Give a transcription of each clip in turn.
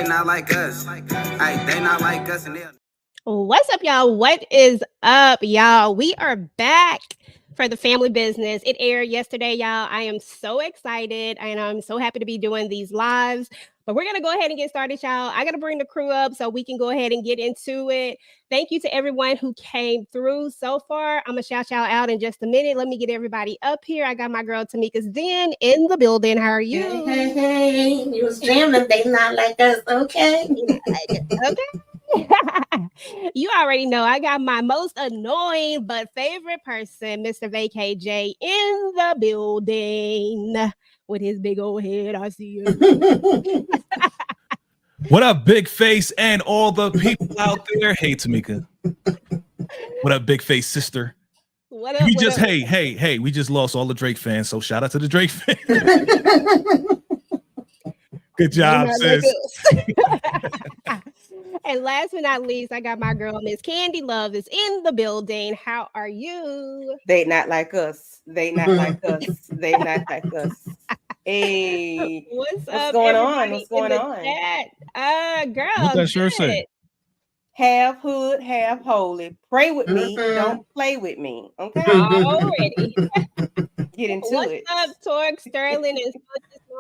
they not like us. Ay, they not like us and they'll. What's up, y'all? What is up, y'all? We are back for the family business. It aired yesterday, y'all. I am so excited and I'm so happy to be doing these lives. But we're going to go ahead and get started, y'all. I got to bring the crew up so we can go ahead and get into it. Thank you to everyone who came through so far. I'm going to shout y'all out in just a minute. Let me get everybody up here. I got my girl Tamika's Den in the building. How are you? Hey, you was dreaming they not like us, okay? Okay. You already know I got my most annoying but favorite person, Mr. Vacay J, in the building with his big old head. I see you. What up, Big Face and all the people out there? Hey, Tamika. What up, Big Face sister? What up? Hey, we just lost all the Drake fans, so shout out to the Drake fans. Good job, sis. And last but not least, I got my girl, Miss Candy Love, is in the building. How are you? They not like us. They not like us. They not like us. Hey, what's up, going on? everybody What's going in the on? Chat? Girl, What that shirt say? Half hood, half holy. Pray with me, don't play with me. Okay. Already. Get into What's it. up, Torque Sterling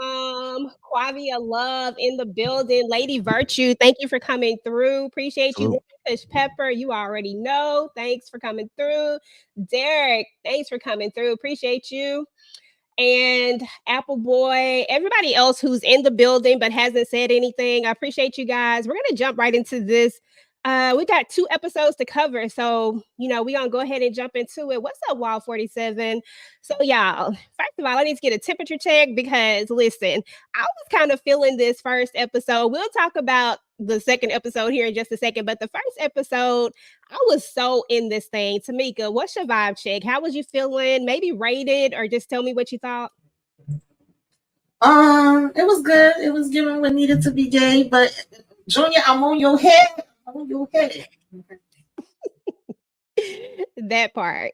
and Quavia Love in the building. Lady Virtue, thank you for coming through. Appreciate you. Fish Pepper, you already know. Thanks for coming through. Derek, thanks for coming through. Appreciate you. And Apple Boy, everybody else who's in the building but hasn't said anything. I appreciate you guys. We're gonna jump right into this. We got 2 episodes to cover, so we're gonna go ahead and jump into it. What's up, Wild 47? So y'all, first of all, I need to get a temperature check because listen, I was kind of feeling this first episode. We'll talk about the second episode here in just a second, but the first episode, I was so in this thing. Tamika, what's your vibe check? How was you feeling? Maybe rate it or just tell me what you thought. It was good. It was giving what needed to be gay, but Junior, I'm on your head. That part.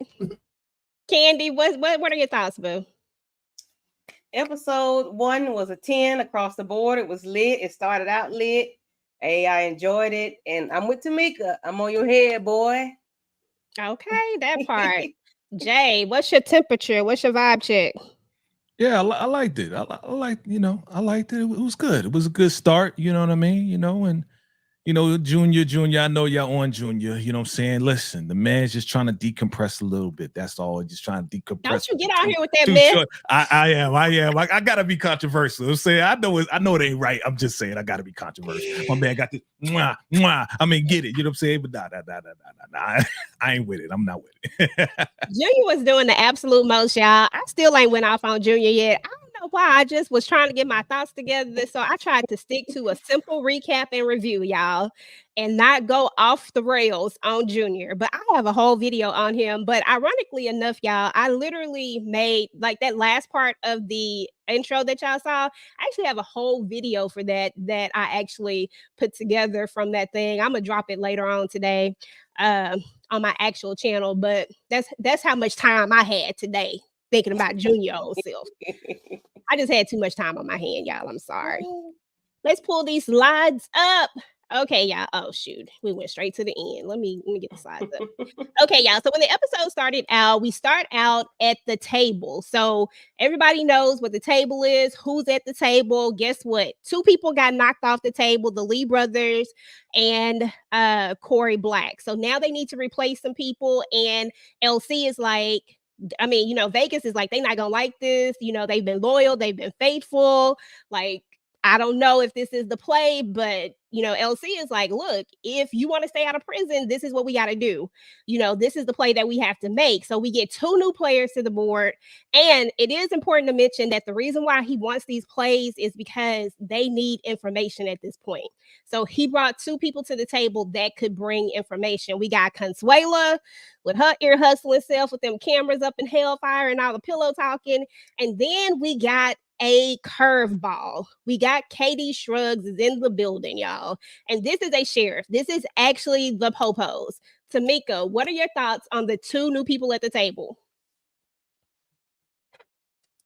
Candy, what are your thoughts, boo? Episode 1 was a 10 across the board. It was lit. It started out lit. Hey, I enjoyed it. And I'm with Tamika. I'm on your head, boy. Okay, that part. Jay, what's your temperature? What's your vibe check? Yeah, I liked it. I liked it. It was good. It was a good start. You know what I mean? And Junior, I know y'all on Junior. You know what I'm saying? Listen, the man's just trying to decompress a little bit. That's all. Just trying to decompress. Don't you get out here with that man. I am. I gotta be controversial. I'm saying I know it ain't right. I'm just saying I gotta be controversial. My man got this mwah. I mean, get it. You know what I'm saying? But nah. I ain't with it. I'm not with it. Junior was doing the absolute most, y'all. I still ain't went off on Junior yet. I don't know why. I just was trying to get my thoughts together. So I tried to stick to a simple recap and review, y'all, and not go off the rails on Junior. But I have a whole video on him. But ironically enough, y'all, I literally made like that last part of the intro that y'all saw. I actually have a whole video for that I actually put together from that thing. I'm gonna drop it later on today on my actual channel. But that's how much time I had today thinking about Junior old self. I just had too much time on my hand, y'all. I'm sorry. Let's pull these slides up. Okay, y'all. Oh, shoot. We went straight to the end. Let me get the slides up. Okay, y'all. So when the episode started out, we start out at the table. So everybody knows what the table is, who's at the table. Guess what? 2 people got knocked off the table, the Lee brothers and Corey Black. So now they need to replace some people. And LC is like, Vegas is like, they're not going to like this. They've been loyal. They've been faithful. Like, I don't know if this is the play, but, LC is like, look, if you want to stay out of prison, this is what we got to do. This is the play that we have to make. So we get 2 new players to the board. And it is important to mention that the reason why he wants these plays is because they need information at this point. So he brought 2 people to the table that could bring information. We got Consuela with her ear hustling self with them cameras up in hellfire and all the pillow talking. And then we got a curveball. We got Katie Shrugs is in the building, y'all. And this is a sheriff. This is actually the Popos. Tamika, what are your thoughts on the 2 new people at the table?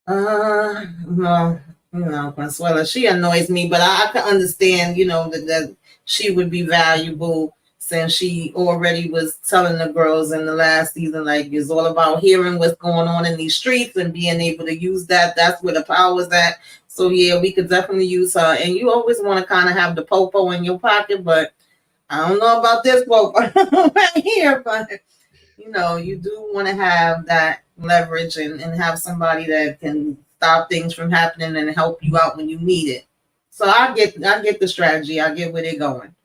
No. Consuela, she annoys me, but I can understand, that she would be valuable since she already was telling the girls in the last season, like, it's all about hearing what's going on in these streets and being able to use that. That's where the power's at. So yeah, we could definitely use her. And you always want to kind of have the popo in your pocket, but I don't know about this popo right here, but you do want to have that leverage and have somebody that can stop things from happening and help you out when you need it. So I get the strategy. I get where they're going.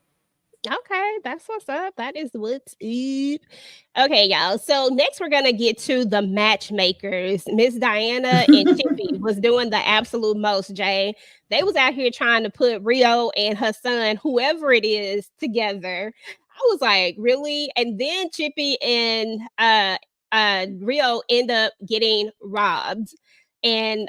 Okay, that's what's up. That is what's up. Okay, y'all. So next we're gonna get to the matchmakers. Miss Diana and Chippy was doing the absolute most, Jay. They was out here trying to put Rio and her son, whoever it is, together. I was like, really? And then Chippy and Rio end up getting robbed. And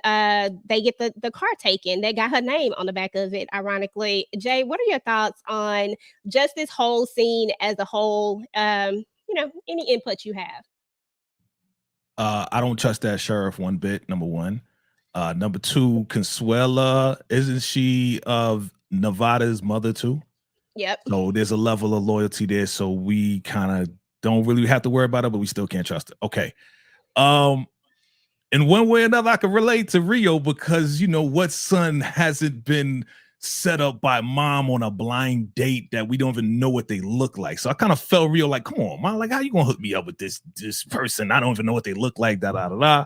they get the car taken. They got her name on the back of it, ironically. Jay, what are your thoughts on just this whole scene as a whole? Any input you have? I don't trust that sheriff one bit, number one. Number two, Consuela, isn't she of Nevada's mother too? Yep. So there's a level of loyalty there. So we kind of don't really have to worry about it, but we still can't trust it. Okay. In one way or another, I can relate to Rio because what son hasn't been set up by mom on a blind date that we don't even know what they look like. So I kind of felt Rio like, come on, mom, like how you gonna hook me up with this person? I don't even know what they look like. Da da da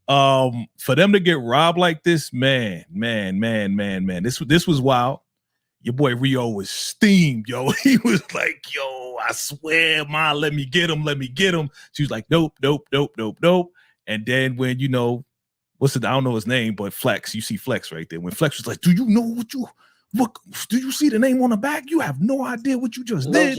da. For them to get robbed like this, man. This was wild. Your boy Rio was steamed, yo. He was like, yo, I swear, ma, let me get him. She was like, nope. And then when, I don't know his name, but Flex, you see Flex right there. When Flex was like, do you know what do you see the name on the back? You have no idea what you just did.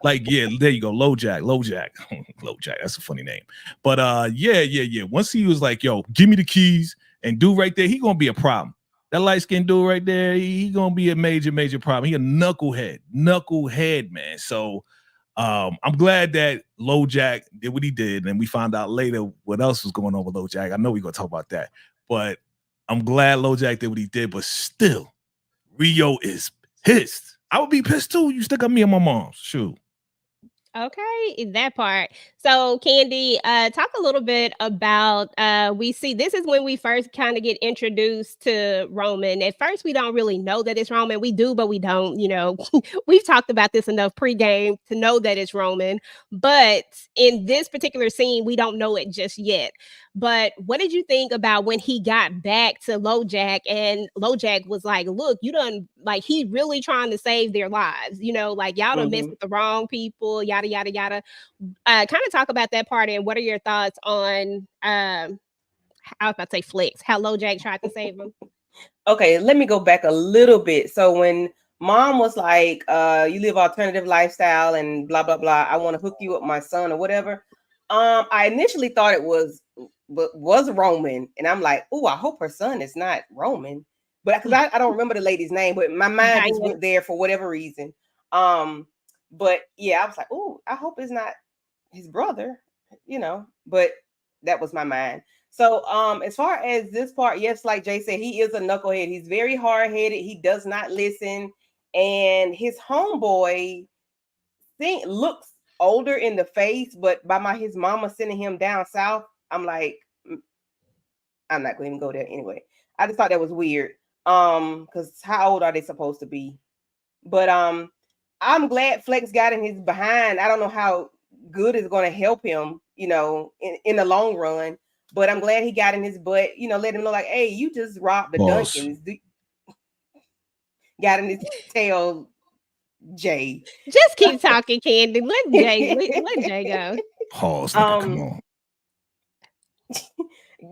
Like, yeah, there you go. LoJack. LoJack, that's a funny name. But yeah. Once he was like, yo, give me the keys and dude right there, he gonna be a problem. That light-skinned dude right there, he gonna be a major problem. He a knucklehead, man. So I'm glad that LoJack did what he did, and we found out later what else was going on with LoJack. I know we're gonna talk about that, but I'm glad LoJack did what he did. But still, Rio is pissed. I would be pissed too. You stick up me and my mom. Shoot. Okay, that part. So, Candy, talk a little bit about we see this is when we first kind of get introduced to Roman. At first, we don't really know that it's Roman. We do, but we don't. We've talked about this enough pregame to know that it's Roman. But in this particular scene, we don't know it just yet. But what did you think about when he got back to LoJack and LoJack was like, look, you done, like, he really trying to save their lives, like y'all done messed with the wrong people, yada, yada, yada. Kind of talk about that part and what are your thoughts on, I was about to say Flex, how LoJack tried to save him. Okay, let me go back a little bit. So when mom was like, you live alternative lifestyle and blah, blah, blah, I want to hook you up my son or whatever. I initially thought it was Roman. And I'm like, oh, I hope her son is not Roman. But because I don't remember the lady's name, but my mind just went there for whatever reason. But yeah, I was like, oh, I hope it's not his brother, but that was my mind. So as far as this part, yes, like Jay said, he is a knucklehead. He's very hard-headed. He does not listen. And his homeboy looks older in the face, but by his mama sending him down south, I'm like, I'm not going to go there anyway. I just thought that was weird. Because how old are they supposed to be? But I'm glad Flex got in his behind. I don't know how good it's going to help him, in the long run. But I'm glad he got in his butt, let him know like, hey, you just robbed the Duncans. Got in his tail, Jay. Just keep talking, Candy. Let Jay go. Pause. Come on.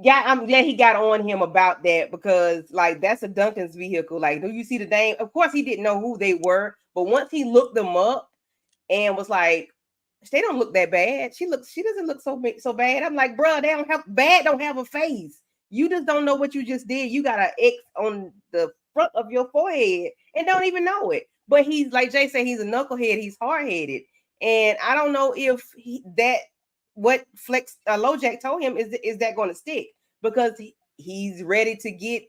Yeah, I'm glad he got on him about that because, like, that's a Duncan's vehicle. Like, do you see the name? Of course, he didn't know who they were, but once he looked them up and was like, they don't look that bad. She doesn't look so bad. I'm like, bro, don't have a face. You just don't know what you just did. You got an X on the front of your forehead and don't even know it. But he's like Jay said, he's a knucklehead. He's hard-headed, and I don't know if what Flex LoJack told him is that going to stick because he's ready to get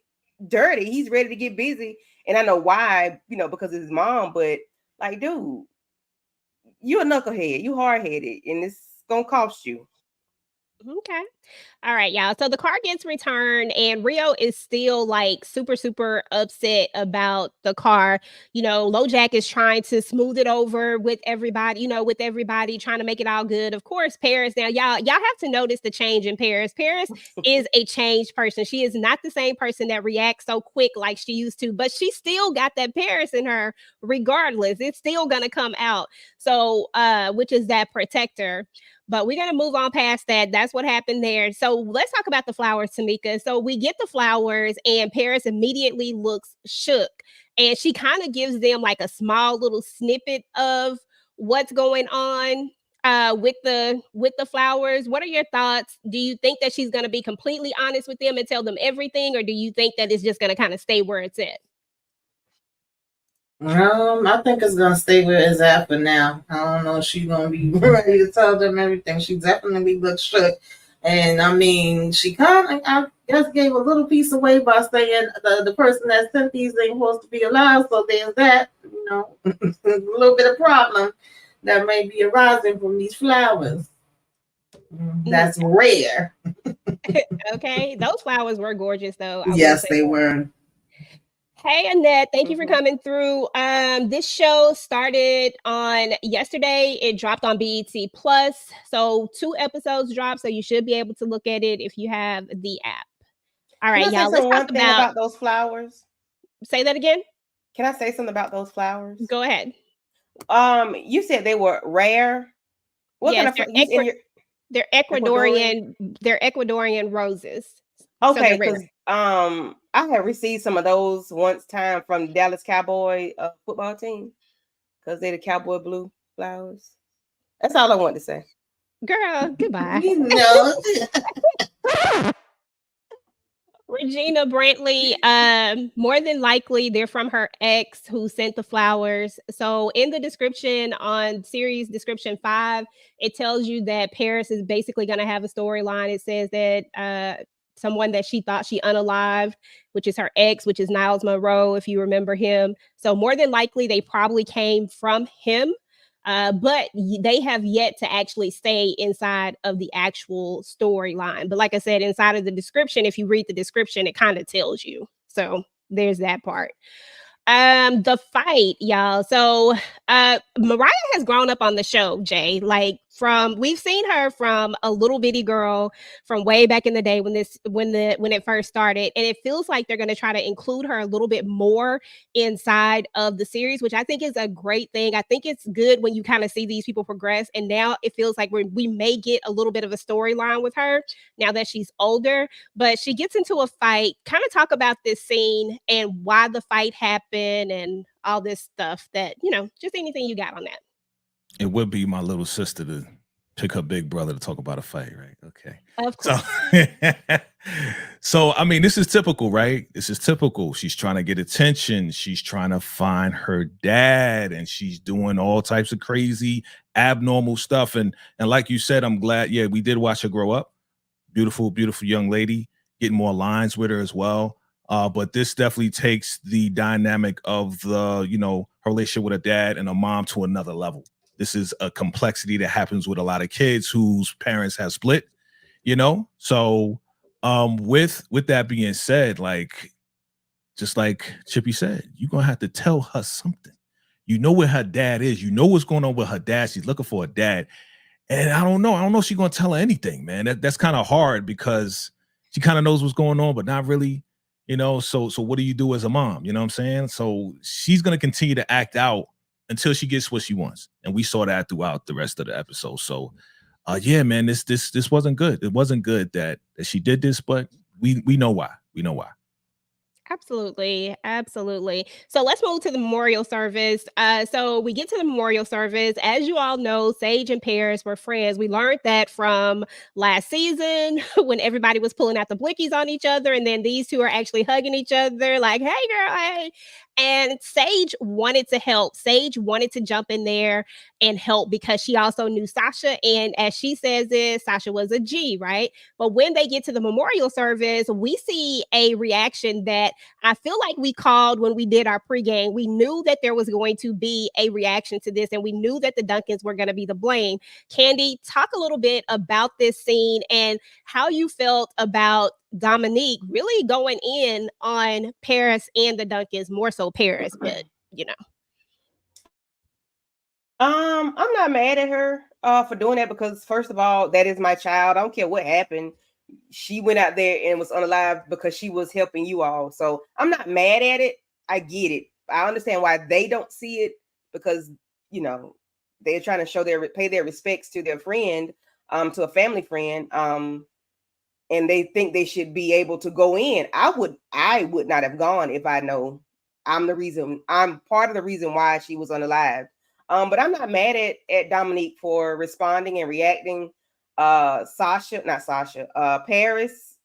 dirty. He's ready to get busy. And I know why, because of his mom, but like, dude, you a knucklehead, you hard-headed, and it's gonna cost you. Okay. All right, y'all. So the car gets returned, and Rio is still like super, super upset about the car. LoJack is trying to smooth it over with everybody, trying to make it all good. Of course, Paris. Now, y'all have to notice the change in Paris. Paris is a changed person. She is not the same person that reacts so quick like she used to, but she still got that Paris in her regardless. It's still gonna come out. So, which is that protector. But we're going to move on past that. That's what happened there. So let's talk about the flowers, Tamika. So we get the flowers, and Paris immediately looks shook. And she kind of gives them like a small little snippet of what's going on with the flowers. What are your thoughts? Do you think that she's going to be completely honest with them and tell them everything? Or do you think that it's just going to kind of stay where it's at? I think it's gonna stay where it's at for now. I don't know if she's gonna be ready to tell them everything. She definitely looks shook, and I mean, she kind of, I guess, gave a little piece away by saying the person that sent these ain't supposed to be alive. So there's that, a little bit of problem that may be arising from these flowers. That's rare. Okay, those flowers were gorgeous, though. Yes, they were. Hey, Annette, thank you for coming through. This show started on yesterday. It dropped on BET Plus. So 2 episodes dropped. So you should be able to look at it if you have the app. All right, y'all. Let's talk about those flowers. Say that again. Can I say something about those flowers? Go ahead. You said they were rare. What yes, kind of they're Ecuadorian. They're Ecuadorian roses. Okay, because I have received some of those once time from Dallas Cowboy football team because they're the Cowboy blue flowers. That's all I want to say. Girl, goodbye. Regina Brantley, more than likely they're from her ex who sent the flowers. So in the description on series description 5, it tells you that Paris is basically going to have a storyline. It says that someone that she thought she unalived, which is her ex, which is Niles Monroe, if you remember him. So more than likely they probably came from him. But they have yet to actually stay inside of the actual storyline. But like I said, inside of the description, if you read the description, it kind of tells you. So there's that part. The fight, y'all. So Mariah has grown up on the show, Jay. Like we've seen her from a little bitty girl from way back in the day when it first started, and it feels like they're going to try to include her a little bit more inside of the series, which I think is a great thing. I think it's good when you kind of see these people progress, and now it feels like we may get a little bit of a storyline with her now that she's older. But she gets into a fight. Kind of talk about this scene and why the fight happened and all this stuff that, just anything you got on that. It would be my little sister to pick her big brother to talk about a fight, right? Okay. Of course. So, I mean, this is typical, right? This is typical. She's trying to get attention. She's trying to find her dad, and she's doing all types of crazy, abnormal stuff. And like you said, I'm glad, we did watch her grow up. Beautiful, beautiful young lady, getting more lines with her as well. But this definitely takes the dynamic of her relationship with her dad and her mom to another level. This is a complexity that happens with a lot of kids whose parents have split, So with that being said, like, just like Chippy said, you're going to have to tell her something. You know where her dad is. You know what's going on with her dad. She's looking for a dad. And I don't know if she's going to tell her anything, man. That's kind of hard because she kind of knows what's going on, but not really, So what do you do as a mom? You know what I'm saying? So she's going to continue to act out until she gets what she wants. And we saw that throughout the rest of the episode. So, man, this wasn't good. It wasn't good that she did this, but we know why. We know why. Absolutely. So let's move to the memorial service. So we get to the memorial service. As you all know, Sage and Paris were friends. We learned that from last season when everybody was pulling out the blickies on each other, and then these two are actually hugging each other like, hey, girl, hey. And Sage wanted to help. Sage wanted to jump in there and help because she also knew Sasha. And as she says it, Sasha was a G, right? But when they get to the memorial service, we see a reaction that I feel like we called when we did our pregame. We knew that there was going to be a reaction to this, and we knew that the Duncans were going to be the blame. Candy, talk a little bit about this scene and how you felt about Dominique really going in on Paris and the Duncans, more so Paris, but you know. I'm not mad at her for doing that because first of all, that is my child. I don't care what happened. She went out there and was unalive because she was helping you all. So I'm not mad at it. I get it. I understand why they don't see it because, you know, they're trying to pay their respects to their friend, to a family friend. And they think they should be able to go in. I would not have gone if I know I'm part of the reason why she was unalive. But I'm not mad at Dominique for responding and reacting. Paris,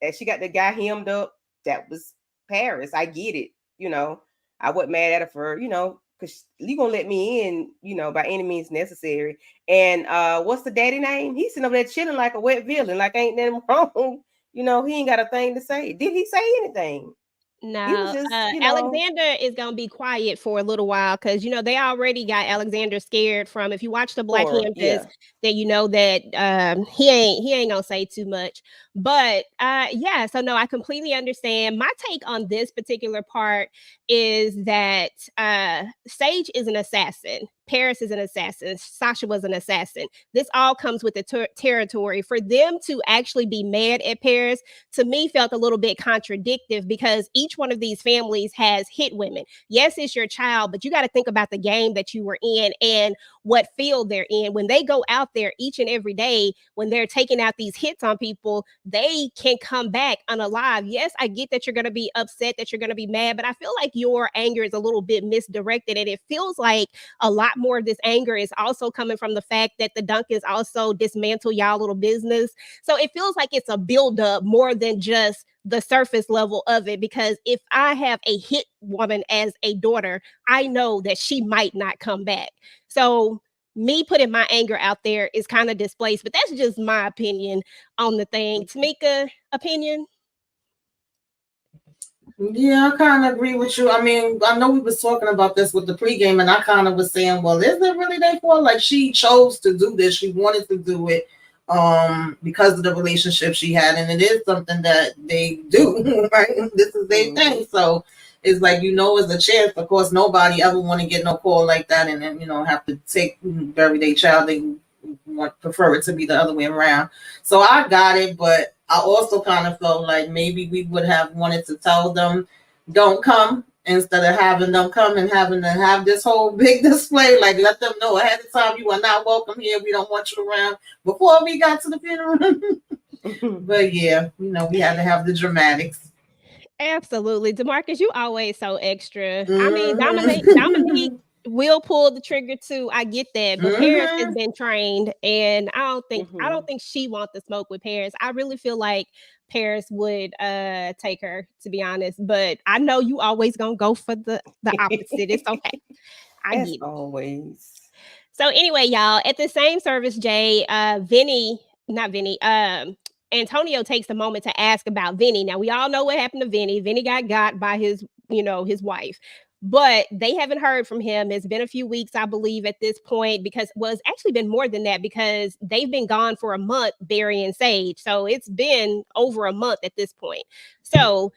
as she got the guy hemmed up, that was Paris. I get it. You know, I wasn't mad at her for, you know, because you gonna let me in, you know, by any means necessary. And what's the daddy name? He's sitting over there chilling like a wet villain, like ain't nothing wrong. You know, he ain't got a thing to say. Did he say anything? No, just, Alexander is going to be quiet for a little while because, you know, they already got Alexander scared from, if you watch the Black Hamptons, then you know that he ain't going to say too much. But yeah, so no, I completely understand. My take on this particular part is that Sage is an assassin. Paris is an assassin. Sasha was an assassin. This all comes with the territory. For them to actually be mad at Paris, to me, felt a little bit contradictory because each one of these families has hit women. Yes, it's your child, but you got to think about the game that you were in and what field they're in. When they go out there each and every day, when they're taking out these hits on people, they can come back unalive. Yes, I get that you're going to be upset, that you're going to be mad, but I feel like your anger is a little bit misdirected. And it feels like a lot more of this anger is also coming from the fact that the Duncans also dismantle y'all little business. So it feels like it's a buildup more than just the surface level of it, because if I have a hit woman as a daughter, I know that she might not come back. So me putting my anger out there is kind of displaced, but that's just my opinion on the thing. Tamika, opinion? Yeah, I kind of agree with you. I mean, I know we was talking about this with the pregame, and I kind of was saying, well, is it really their fault? Like, she chose to do this. She wanted to do it because of the relationship she had, and it is something that they do, right? This is their thing. So it's like, you know, it's a chance. Of course, nobody ever want to get no call like that and then, you know, have to bury their child. They prefer it to be the other way around. So I got it, but I also kind of felt like maybe we would have wanted to tell them, don't come, instead of having them come and having to have this whole big display. Like, let them know ahead of time, you are not welcome here. We don't want you around before we got to the funeral. But yeah, you know, we had to have the dramatics. Absolutely. DeMarcus, you always so extra. I mean, Dominique will pull the trigger too. I get that, but Paris has been trained, and I don't think she wants to smoke with Paris. I really feel like Paris would take her, to be honest. But I know you always gonna go for the opposite. It's okay. I get it. Always. So anyway, y'all, at the same service, Jay, Antonio takes a moment to ask about Vinny. Now, we all know what happened to Vinny. Vinny got by his wife, but they haven't heard from him. It's been a few weeks, I believe, at this point, because it's actually been more than that, because they've been gone for a month burying Sage. So it's been over a month at this point. So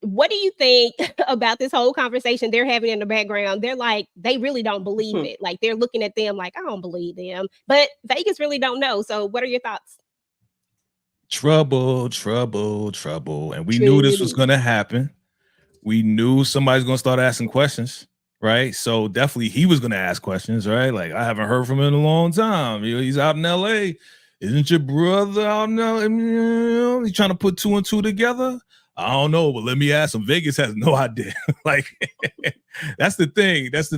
what do you think about this whole conversation they're having in the background? They're like, they really don't believe it. Like, they're looking at them like, I don't believe them. But Vegas really don't know. So what are your thoughts? Trouble. And we knew this was going to happen. We knew somebody's going to start asking questions, right? So definitely he was going to ask questions, right? Like, I haven't heard from him in a long time. You know, he's out in LA. Isn't your brother out now? He's trying to put two and two together. I don't know, but let me ask him. Vegas has no idea. Like, that's the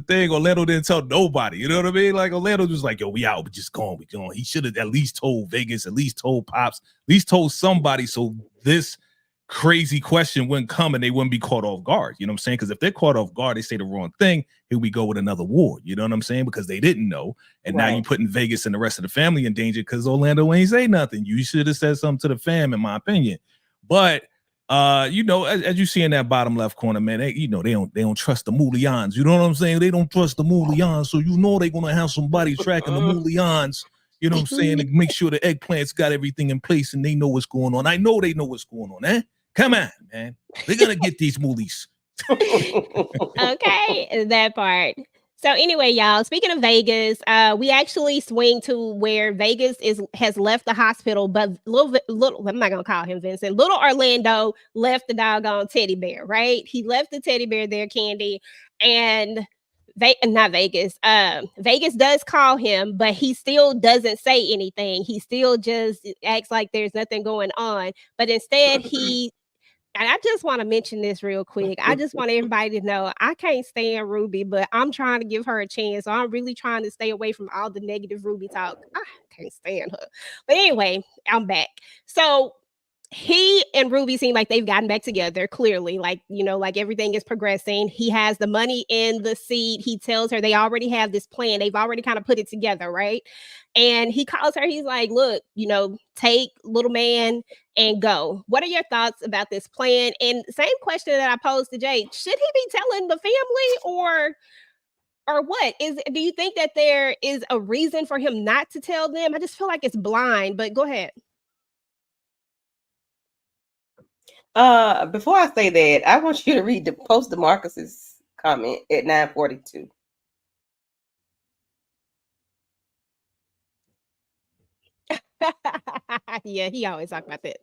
thing. Orlando didn't tell nobody. You know what I mean? Like, Orlando was like, yo, we out. We just going. He should have at least told Vegas, at least told Pops, at least told somebody, so this crazy question wouldn't come and they wouldn't be caught off guard. You know what I'm saying? Because if they're caught off guard, they say the wrong thing, here we go with another war. You know what I'm saying? Because they didn't know. And now you're putting Vegas and the rest of the family in danger because Orlando ain't say nothing. You should have said something to the fam, in my opinion. But you know, as you see in that bottom left corner, man, they don't trust the Moulians. You know what I'm saying? They don't trust the Moulians, so you know they're gonna have somebody tracking the Moulians. You know what I'm saying? To make sure the eggplants got everything in place and they know what's going on. I know they know what's going on, eh? Come on, man. They're gonna get these moolies. Okay, that part. So anyway, y'all, speaking of Vegas, we actually swing to where Vegas has left the hospital, but little I'm not gonna call him Vincent. Little Orlando left the doggone teddy bear, right? He left the teddy bear there, Candy, and not Vegas. Vegas does call him, but he still doesn't say anything. He still just acts like there's nothing going on. But instead, and I just want to mention this real quick. I just want everybody to know I can't stand Ruby, but I'm trying to give her a chance. So I'm really trying to stay away from all the negative Ruby talk. I can't stand her. But anyway, I'm back. So he and Ruby seem like they've gotten back together, clearly. Like, you know, like everything is progressing. He has the money in the seed. He tells her they already have this plan. They've already kind of put it together, right? And he calls her. He's like, look, you know, take little man and go. What are your thoughts about this plan? And same question that I posed to Jay. Should he be telling the family or what? Do you think that there is a reason for him not to tell them? I just feel like it's blind, but go ahead. Before I say that, I want you to read the post DeMarcus's comment at 9:42. Yeah, he always talk about that.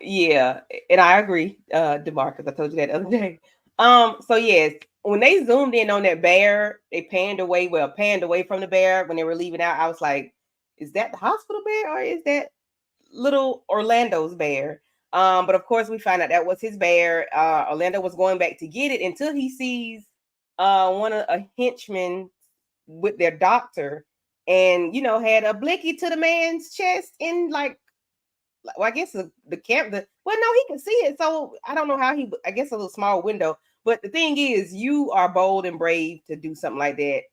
Yeah, and I agree, DeMarcus. I told you that the other day. So yes, when they zoomed in on that bear, they panned away from the bear when they were leaving out. I was like, is that the hospital bear or is that little Orlando's bear? But of course we find out that was his bear. Orlando was going back to get it until he sees one of a henchman with their doctor, and you know, had a blicky to the man's chest in well, I guess the camera. Well, no, he can see it, so I don't know how I guess a little small window. But the thing is, you are bold and brave to do something like that.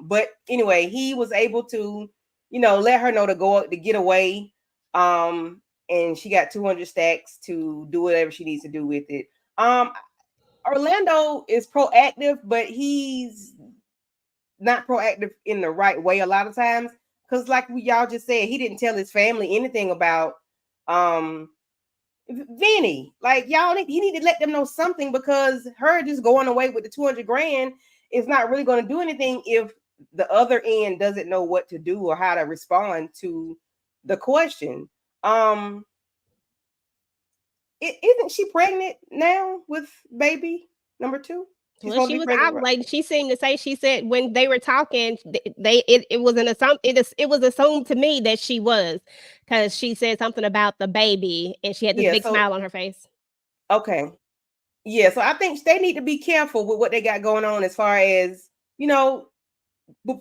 But anyway, he was able to, you know, let her know to get away. And she got 200 stacks to do whatever she needs to do with it. Orlando is proactive, but he's not proactive in the right way a lot of times. Because like y'all just said, he didn't tell his family anything about Vinny. Like he need to let them know something, because her just going away with the 200 grand is not really going to do anything if the other end doesn't know what to do or how to respond to the question. Isn't she pregnant now with baby number 2? Well, she was ovulating. She seemed to say, she said when they were talking, it was assumed to me that she was, because she said something about the baby and she had this big smile on her face. Okay. Yeah, so I think they need to be careful with what they got going on as far as, you know,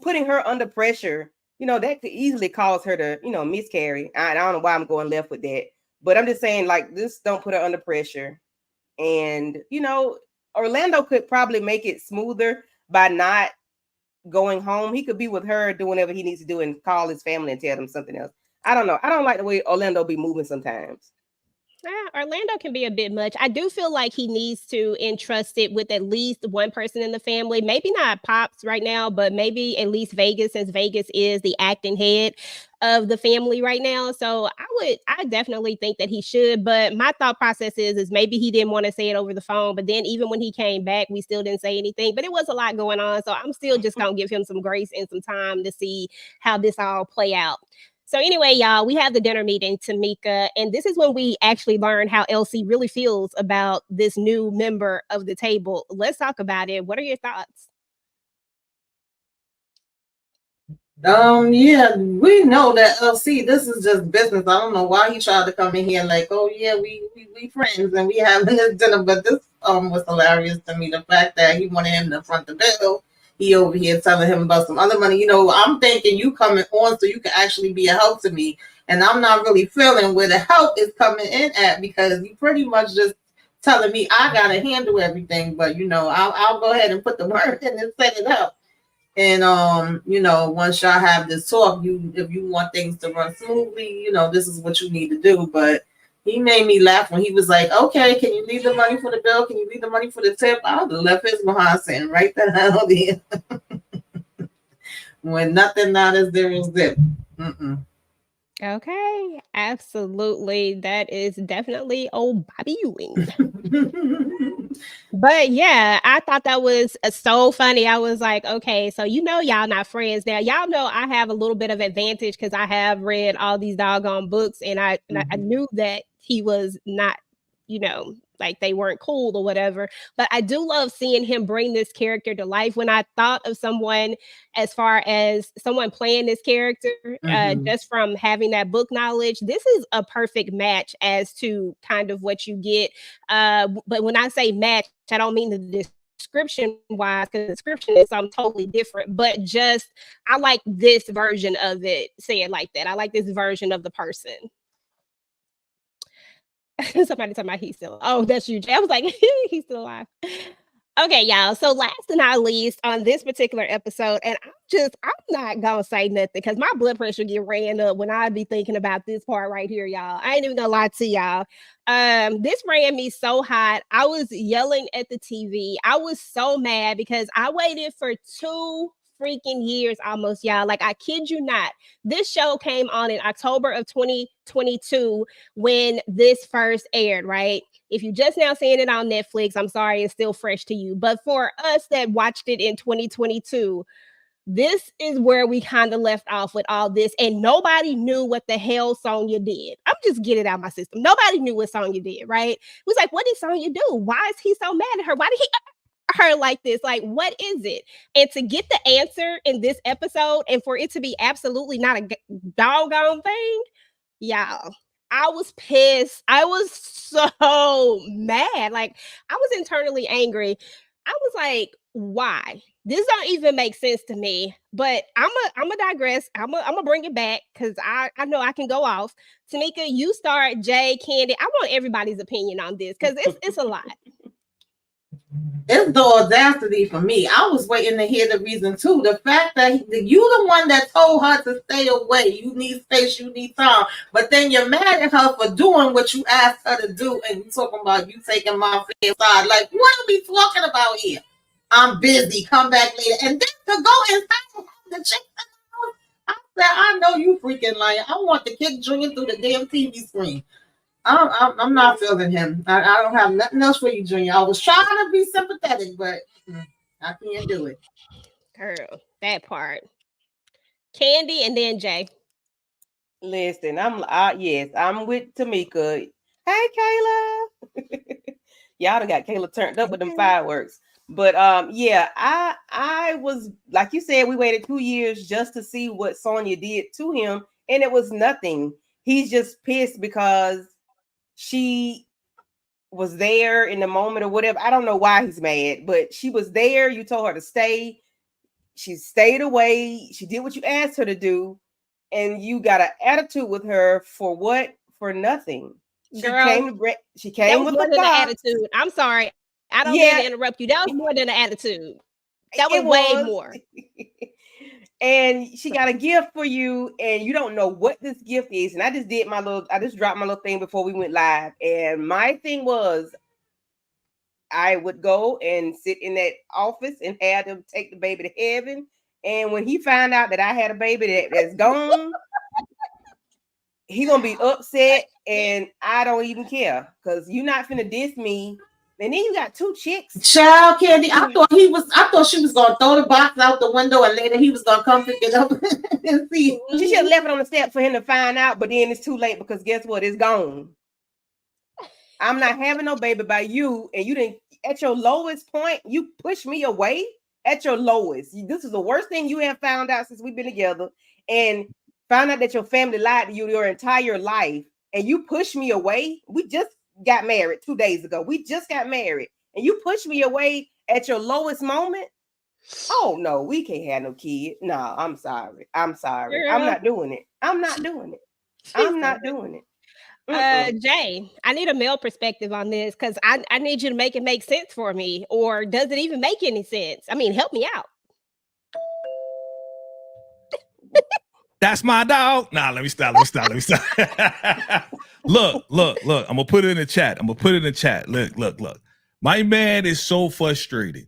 putting her under pressure. You know, that could easily cause her to, you know, miscarry. I don't know why I'm going left with that, but I'm just saying, like, this don't put her under pressure. And, you know, Orlando could probably make it smoother by not going home. He could be with her, doing whatever he needs to do, and call his family and tell them something else. I don't know. I don't like the way Orlando be moving sometimes. Orlando can be a bit much. I do feel like he needs to entrust it with at least one person in the family. Maybe not Pops right now, but maybe at least Vegas, since Vegas is the acting head of the family right now. So I definitely think that he should. But my thought process is maybe he didn't want to say it over the phone. But then even when he came back, we still didn't say anything. But it was a lot going on. So I'm still just going to give him some grace and some time to see how this all play out. So anyway, y'all, we have the dinner meeting, Tamika, and this is when we actually learn how Elsie really feels about this new member of the table. Let's talk about it. What are your thoughts? Yeah, we know that Elsie, this is just business. I don't know why he tried to come in here like, oh yeah, we friends and we having this dinner, but this was hilarious to me. The fact that he wanted him to front the bill. He over here telling him about some other money. You know, I'm thinking you coming on so you can actually be a help to me. And I'm not really feeling where the help is coming in at, because you pretty much just telling me I gotta handle everything. But I'll go ahead and put the work in and set it up. And once y'all have this talk, if you want things to run smoothly, this is what you need to do. But he made me laugh when he was like, "Okay, can you leave the money for the bill? Can you leave the money for the tip?" I would have left his behind sitting right the hell there. When nothing matters, there is zip. Okay, absolutely. That is definitely old Bobby Ewing. But yeah, I thought that was so funny. I was like, okay, so y'all not friends now. Y'all know I have a little bit of advantage because I have read all these doggone books, and I knew that he was not, like they weren't cool or whatever. But I do love seeing him bring this character to life. When I thought of someone as far as someone playing this character, just from having that book knowledge, this is a perfect match as to kind of what you get. But when I say match, I don't mean the description wise, because the description is something totally different, but just I like this version of it. Say it like that. I like this version of the person. Somebody talking about he's still. Oh, that's you, Jay. I was like, he's still alive. Okay, y'all. So last and not least on this particular episode, and I'm not gonna say nothing because my blood pressure get ran up when I be thinking about this part right here, y'all. I ain't even gonna lie to y'all. This ran me so hot. I was yelling at the TV. I was so mad because I waited for 2 freaking years almost, y'all. Like, I kid you not. This show came on in October of 2022 when this first aired, right? If you just now seeing it on Netflix, I'm sorry, it's still fresh to you. But for us that watched it in 2022, this is where we kind of left off with all this, and nobody knew what the hell Sonya did. I'm just getting it out of my system. Nobody knew what Sonya did, right? It was like, what did Sonya do? Why is he so mad at her? Why did he her like this? Like, what is it? And to get the answer in this episode, and for it to be absolutely not a doggone thing, y'all, I was pissed. I was so mad. Like, I was internally angry. I was like, why? This don't even make sense to me. But I'm a digress. I'm a bring it back because I know I can go off. Tamika, you start. Jay, Candy. I want everybody's opinion on this because it's a lot. It's the audacity for me. I was waiting to hear the reason too. The fact that you the one that told her to stay away. You need space, you need time. But then you're mad at her for doing what you asked her to do, and you talking about you taking my fair side. Like, what are we talking about here? I'm busy. Come back later. And then to go inside the chick. I said, I know you freaking lying. I want to kick Junior through the damn TV screen. I'm not feeling him. I don't have nothing else for you, Junior. I was trying to be sympathetic, but I can't do it. Girl, that part. Candy and then Jay. Listen, I'm with Tamika. Hey, Kayla. Y'all done got Kayla turned up with them fireworks. But I was, like you said, we waited 2 years just to see what Sonya did to him, and it was nothing. He's just pissed because she was there in the moment or whatever. I don't know why he's mad, but she was there. You told her to stay. She stayed away. She did what you asked her to do, and you got an attitude with her for what? For nothing. Girl, she came with more than an attitude. I'm sorry. I don't mean to interrupt you. That was more than an attitude. That was way more. And she got a gift for you, and you don't know what this gift is. And I just dropped my little thing before we went live. And my thing was, I would go and sit in that office and have them take the baby to heaven. And when he found out that I had a baby that's gone, he gonna be upset, and I don't even care because you're not finna diss me. And then you got 2 chicks. Child Candy, I thought she was gonna throw the box out the window and later he was gonna come pick it up and see. She should have left it on the step for him to find out, but then it's too late because guess what? It's gone. I'm not having no baby by you, and you didn't. At your lowest point, you pushed me away. At your lowest, this is the worst thing you have found out since we've been together, and found out that your family lied to you your entire life, and you pushed me away. We just got married 2 days ago. We just got married, and you pushed me away at your lowest moment. Oh no, we can't have no kid. No, I'm sorry. Girl. I'm not doing it. I'm not doing it. I'm not doing it. Jay, I need a male perspective on this because I need you to make it make sense for me. Or does it even make any sense? I mean, help me out. That's my dog. Nah, let me stop. Look. I'm gonna put it in the chat. Look. My man is so frustrated.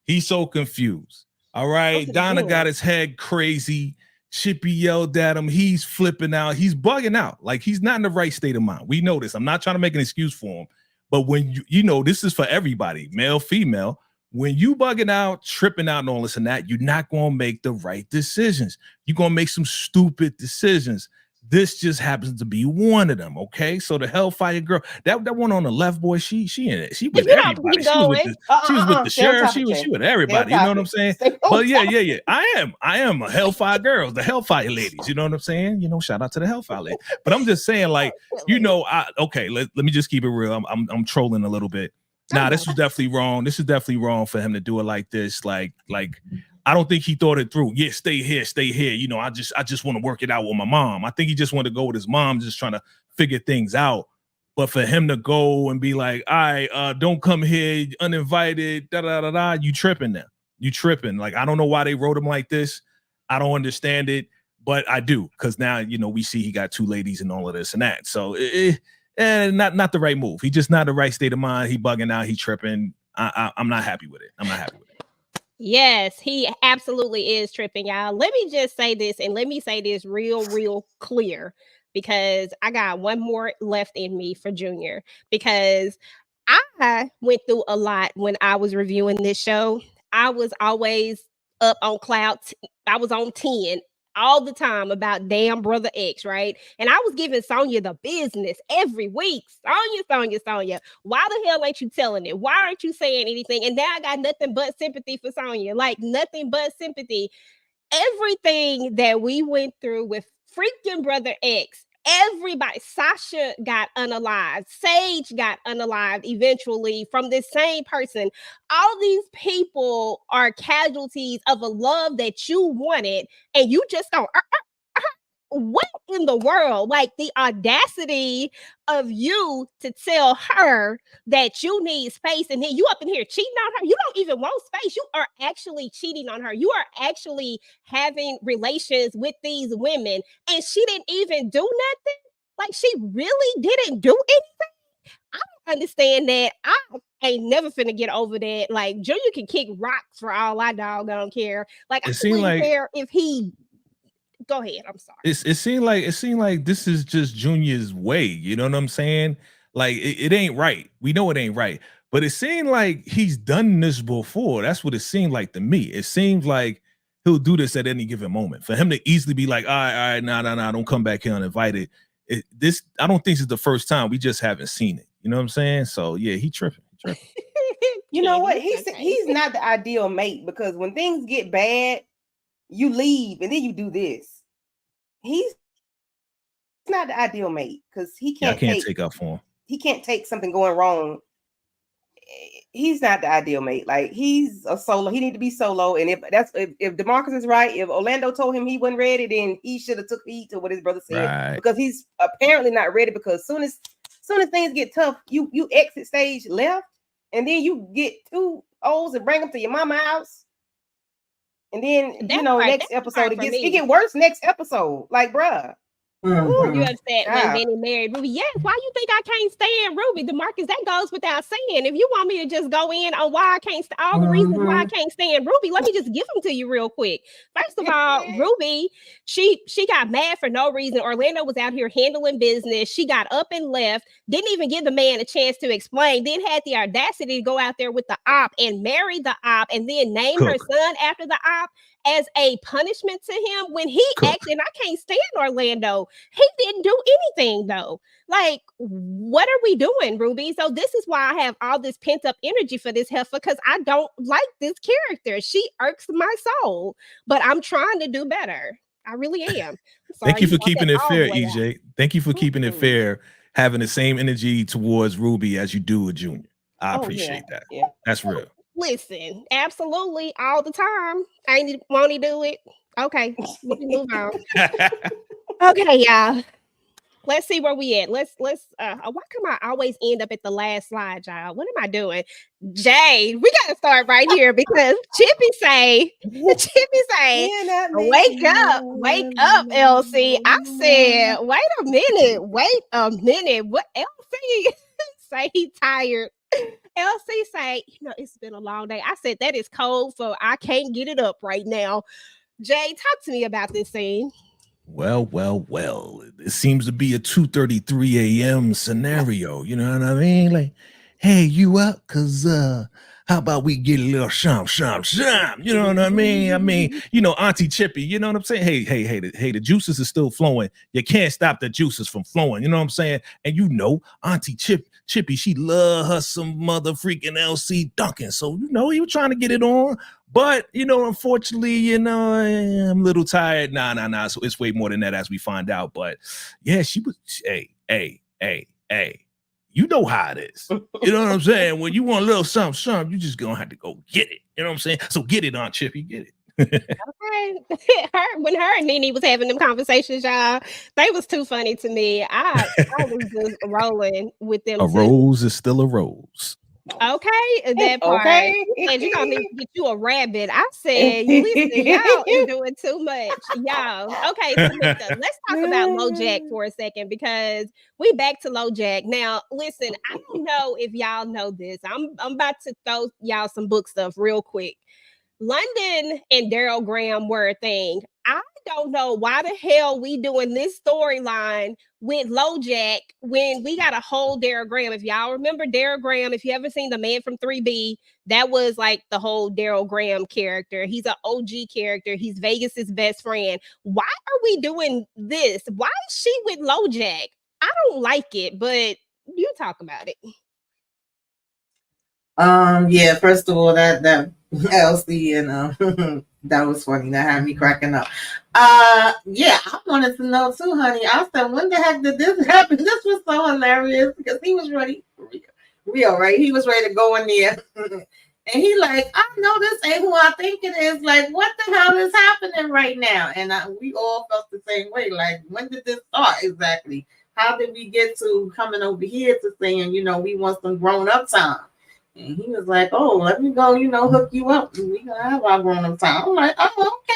He's so confused. All right. Donna got his head crazy. Chippy yelled at him. He's flipping out. He's bugging out. Like he's not in the right state of mind. We know this. I'm not trying to make an excuse for him. But when you know, this is for everybody, male, female. When you bugging out, tripping out, and all this and that, you're not going to make the right decisions. You're going to make some stupid decisions. This just happens to be one of them, okay? So the Hellfire girl, that one on the left, boy, she in it. She with everybody. She was with the sheriff. She was with everybody. You know what I'm saying? But yeah. I am a Hellfire girl, the Hellfire ladies. You know what I'm saying? You know, shout out to the Hellfire ladies. But I'm just saying, like, you know, let me just keep it real. I'm trolling a little bit. Nah, this was definitely wrong. This is definitely wrong for him to do it like this. Like I don't think he thought it through. Yeah, stay here. You know, I just want to work it out with my mom. I think he just wanted to go with his mom, just trying to figure things out. But for him to go and be like, all right, don't come here uninvited, you tripping now. You tripping. Like, I don't know why they wrote him like this. I don't understand it, but I do. Because now, you know, we see he got two ladies and all of this and that. So not the right move. He just not the right state of mind. He bugging out. He tripping. I'm not happy with it. Yes, he absolutely is tripping, y'all. Let me just say this, and let me say this real clear, because I got one more left in me for Junior, because I went through a lot when I was reviewing this show. I was always up on I was on 10 all the time about damn Brother X, right? And I was giving Sonya the business every week. Sonya. Why the hell ain't you telling it? Why aren't you saying anything? And now I got nothing but sympathy for Sonya. Like, nothing but sympathy. Everything that we went through with freaking Brother X, everybody, Sasha got unalived, Sage got unalived eventually from this same person. All these people are casualties of a love that you wanted, and you just don't. What in the world? Like, the audacity of you to tell her that you need space, and then you up in here cheating on her. You don't even want space. You are actually cheating on her. You are actually having relations with these women, and she didn't even do nothing. Like, she really didn't do anything. I don't understand that. I ain't never finna get over that. Like, Junior can kick rocks for all I doggone care. Like, I don't care if he. Go ahead. I'm sorry. It seemed like this is just Junior's way. You know what I'm saying? Like, it ain't right. We know it ain't right. But it seemed like he's done this before. That's what it seemed like to me. It seems like he'll do this at any given moment. For him to easily be like, all right, nah, don't come back here uninvited. I don't think it's the first time. We just haven't seen it. You know what I'm saying? So yeah, he tripping. You know what? He's not the ideal mate, because when things get bad, you leave and then you do this. He's not the ideal mate, because he can't take up for him. He can't take something going wrong. He's not the ideal mate. Like, he's a solo. He need to be solo. And if DeMarcus is right, if Orlando told him he wasn't ready, then he should have took heed to what his brother said, right. Because he's apparently not ready. Because soon as things get tough, you exit stage left, and then you get two O's and bring them to your mama's house. And then, next episode, it get worse next episode. Like, bruh. Mm-hmm. You upset when Benny married Ruby? Yes. Why you think I can't stand Ruby? DeMarcus, that goes without saying. If you want me to just go in on why I can't all the reasons why I can't stand Ruby, let me just give them to you real quick. First of all, Ruby, she got mad for no reason. Orlando was out here handling business. She got up and left. Didn't even give the man a chance to explain. Then had the audacity to go out there with the op and marry the op, and then name her son after the op as a punishment to him, when he actually, and I can't stand Orlando, he didn't do anything though. Like, what are we doing, Ruby? So this is why I have all this pent up energy for this heifer, because I don't like this character. She irks my soul, but I'm trying to do better. I really am. Thank you for keeping it fair, EJ. Thank you for keeping it fair, having the same energy towards Ruby as you do with Junior. I appreciate that. Yeah. That's real. Listen, absolutely, all the time. Won't he do it? Okay, we can move on. Okay, y'all. let's see where we at. Why come I always end up at the last slide, y'all? What am I doing? Jay, we gotta start right here because Chippy say, wake up, Elsie. I said, wait a minute. What Elsie say he tired? Elsie say, it's been a long day. I said that is cold, so I can't get it up right now. Jay, talk to me about this scene. Well. It seems to be a 2:33 a.m. scenario. You know what I mean? Like, hey, you up? Cause how about we get a little sham? You know what I mean? Auntie Chippy, you know what I'm saying? Hey, the juices are still flowing. You can't stop the juices from flowing. You know what I'm saying? And Auntie Chippy, she love her some mother freaking LC Duncan. So, he was trying to get it on. But, unfortunately, I'm a little tired. Nah. So it's way more than that as we find out. But yeah, she was, hey. You know how it is. You know what I'm saying? When you want a little something, you just gonna have to go get it. You know what I'm saying? So get it, Aunt Chippy, get it. Okay. When her and Nene was having them conversations, y'all, they was too funny to me. I was just rolling with them. A rose is still a rose. Okay, that part. Okay. You said you're gonna need to get you a rabbit. I said, listen, y'all is doing too much. Y'all. Okay, Tamika, let's talk about LoJack for a second because we back to LoJack. Now, listen, I don't know if y'all know this. I'm about to throw y'all some book stuff real quick. London and Daryl Graham were a thing. I don't know why the hell we doing this storyline with LoJack when we got a whole Daryl Graham. If y'all remember Daryl Graham, if you ever seen The Man from 3B, that was like the whole Daryl Graham character. He's an OG character. He's Vegas's best friend. Why are we doing this? Why is she with LoJack? I don't like it, but you talk about it. Yeah, first of all, that Elsie and that was funny. That had me cracking up. Yeah, I wanted to know too, honey. I said, when the heck did this happen? This was so hilarious because he was ready, real, right? He was ready to go in there, and he like, I know this ain't who I think it is. Like, what the hell is happening right now? And we all felt the same way. Like, when did this start exactly? How did we get to coming over here to saying, we want some grown up time? And he was like, oh, let me go, hook you up. And we gonna have our grown up time. I'm like, oh, okay.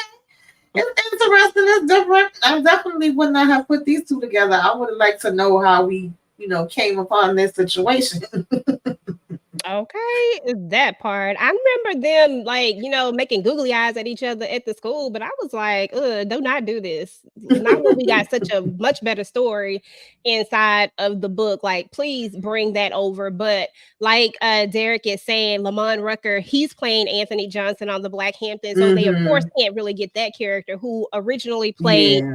It's interesting. It's different. I definitely would not have put these two together. I would have liked to know how we, came upon this situation. Okay, that part. I remember them making googly eyes at each other at the school, but I was like, do not do this. Not when we got such a much better story inside of the book. Like, please bring that over. But like Derek is saying, Lamont Rucker, he's playing Anthony Johnson on the Black Hamptons. So they of course can't really get that character who originally played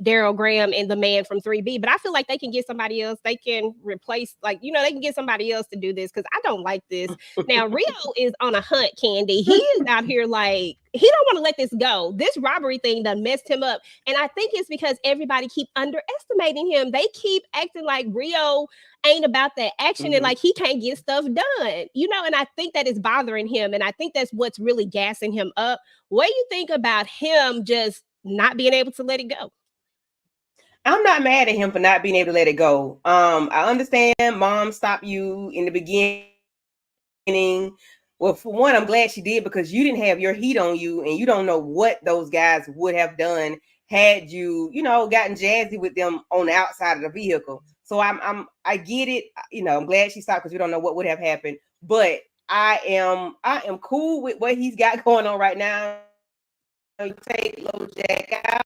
Daryl Graham and The Man from 3B, but I feel like they can get somebody else. They can replace, they can get somebody else to do this because I don't like this. Now, Rio is on a hunt, Candy. He is out here like, he don't want to let this go. This robbery thing done messed him up. And I think it's because everybody keep underestimating him. They keep acting like Rio ain't about that action and like he can't get stuff done, and I think that is bothering him. And I think that's what's really gassing him up. What do you think about him just not being able to let it go? I'm not mad at him for not being able to let it go. I understand mom stopped you in the beginning. Well, for one, I'm glad she did because you didn't have your heat on you and you don't know what those guys would have done had you, gotten jazzy with them on the outside of the vehicle. So I get it. I'm glad she stopped because we don't know what would have happened. But I am cool with what he's got going on right now. You take LoJack out.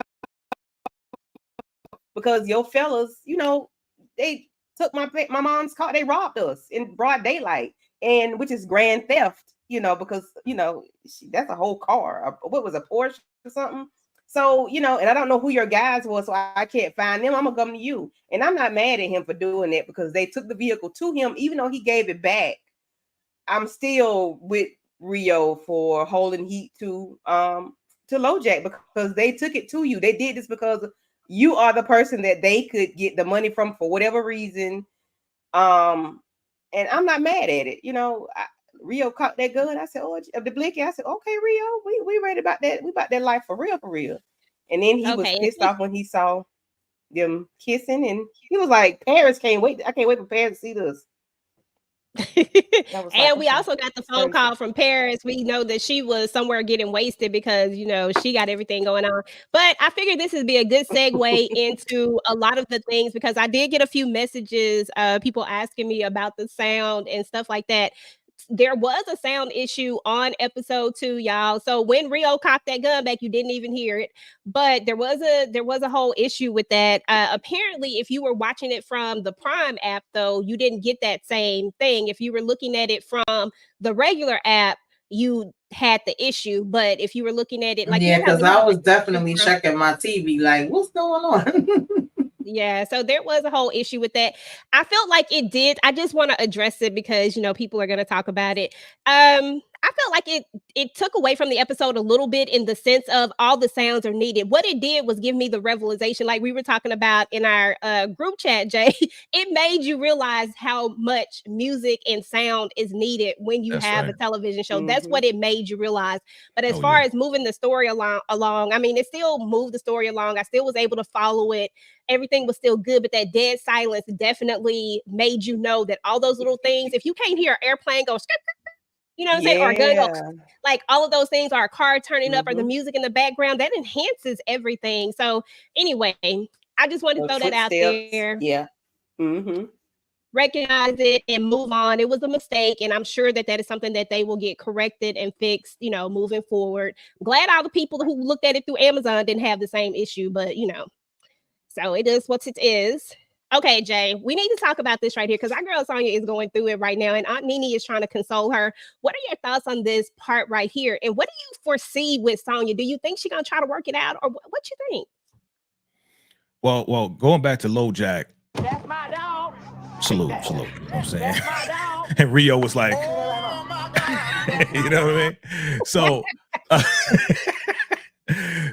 Because your fellas, they took my mom's car. They robbed us in broad daylight, and which is grand theft, because that's a whole car. What was a Porsche or something? So and I don't know who your guys was, so I can't find them. I'm gonna come to you, and I'm not mad at him for doing that because they took the vehicle to him, even though he gave it back. I'm still with Rio for holding heat to LoJack because they took it to you. They did this because you are the person that they could get the money from for whatever reason. And I'm not mad at it. Rio caught that gun. I said, oh, the blicky. I said, okay, Rio, we ready about that. We about that life for real. And then he was pissed off when he saw them kissing, and he was like, Paris can't wait. I can't wait for Paris to see this. And we also got the phone call from Paris. We know that she was somewhere getting wasted because, you know, she got everything going on. But I figured this would be a good segue into a lot of the things, because I did get a few messages, people asking me about the sound and stuff like that. There was a sound issue on episode 2, y'all. So when Rio cocked that gun back, you didn't even hear it. But there was a whole issue with that. Apparently, if you were watching it from the Prime app, though, you didn't get that same thing. If you were looking at it from the regular app, you had the issue. But if you were looking at it like, yeah, because I was definitely checking my TV, like, what's going on? Yeah, so there was a whole issue with that. I felt like it did. I just want to address it because, you know, people are going to talk about it. I felt like it took away from the episode a little bit in the sense of all the sounds are needed. What it did was give me the revelation, like we were talking about in our group chat, Jay. It made you realize how much music and sound is needed when you have a television show. That's what it made you realize. But as far as moving the story along, I mean, it still moved the story along. I still was able to follow it. Everything was still good, but that dead silence definitely made you know that all those little things, if you can't hear an airplane go, you know what I'm saying, or a gun go, like all of those things, or a car turning up, or the music in the background, that enhances everything. So anyway, I just wanted to throw that out there. Yeah. Recognize it and move on. It was a mistake, and I'm sure that is something that they will get corrected and fixed, you know, moving forward. Glad all the people who looked at it through Amazon didn't have the same issue, but you know. So it is what it is. Okay, Jay, we need to talk about this right here because our girl Sonia is going through it right now, and Aunt Nene is trying to console her. What are your thoughts on this part right here? And what do you foresee with Sonia? Do you think she's going to try to work it out, or what you think? Well, going back to Low Jack. That's my dog. Salute. You know what I'm saying? That's my dog. And Rio was like, oh my God. You know what I mean? So,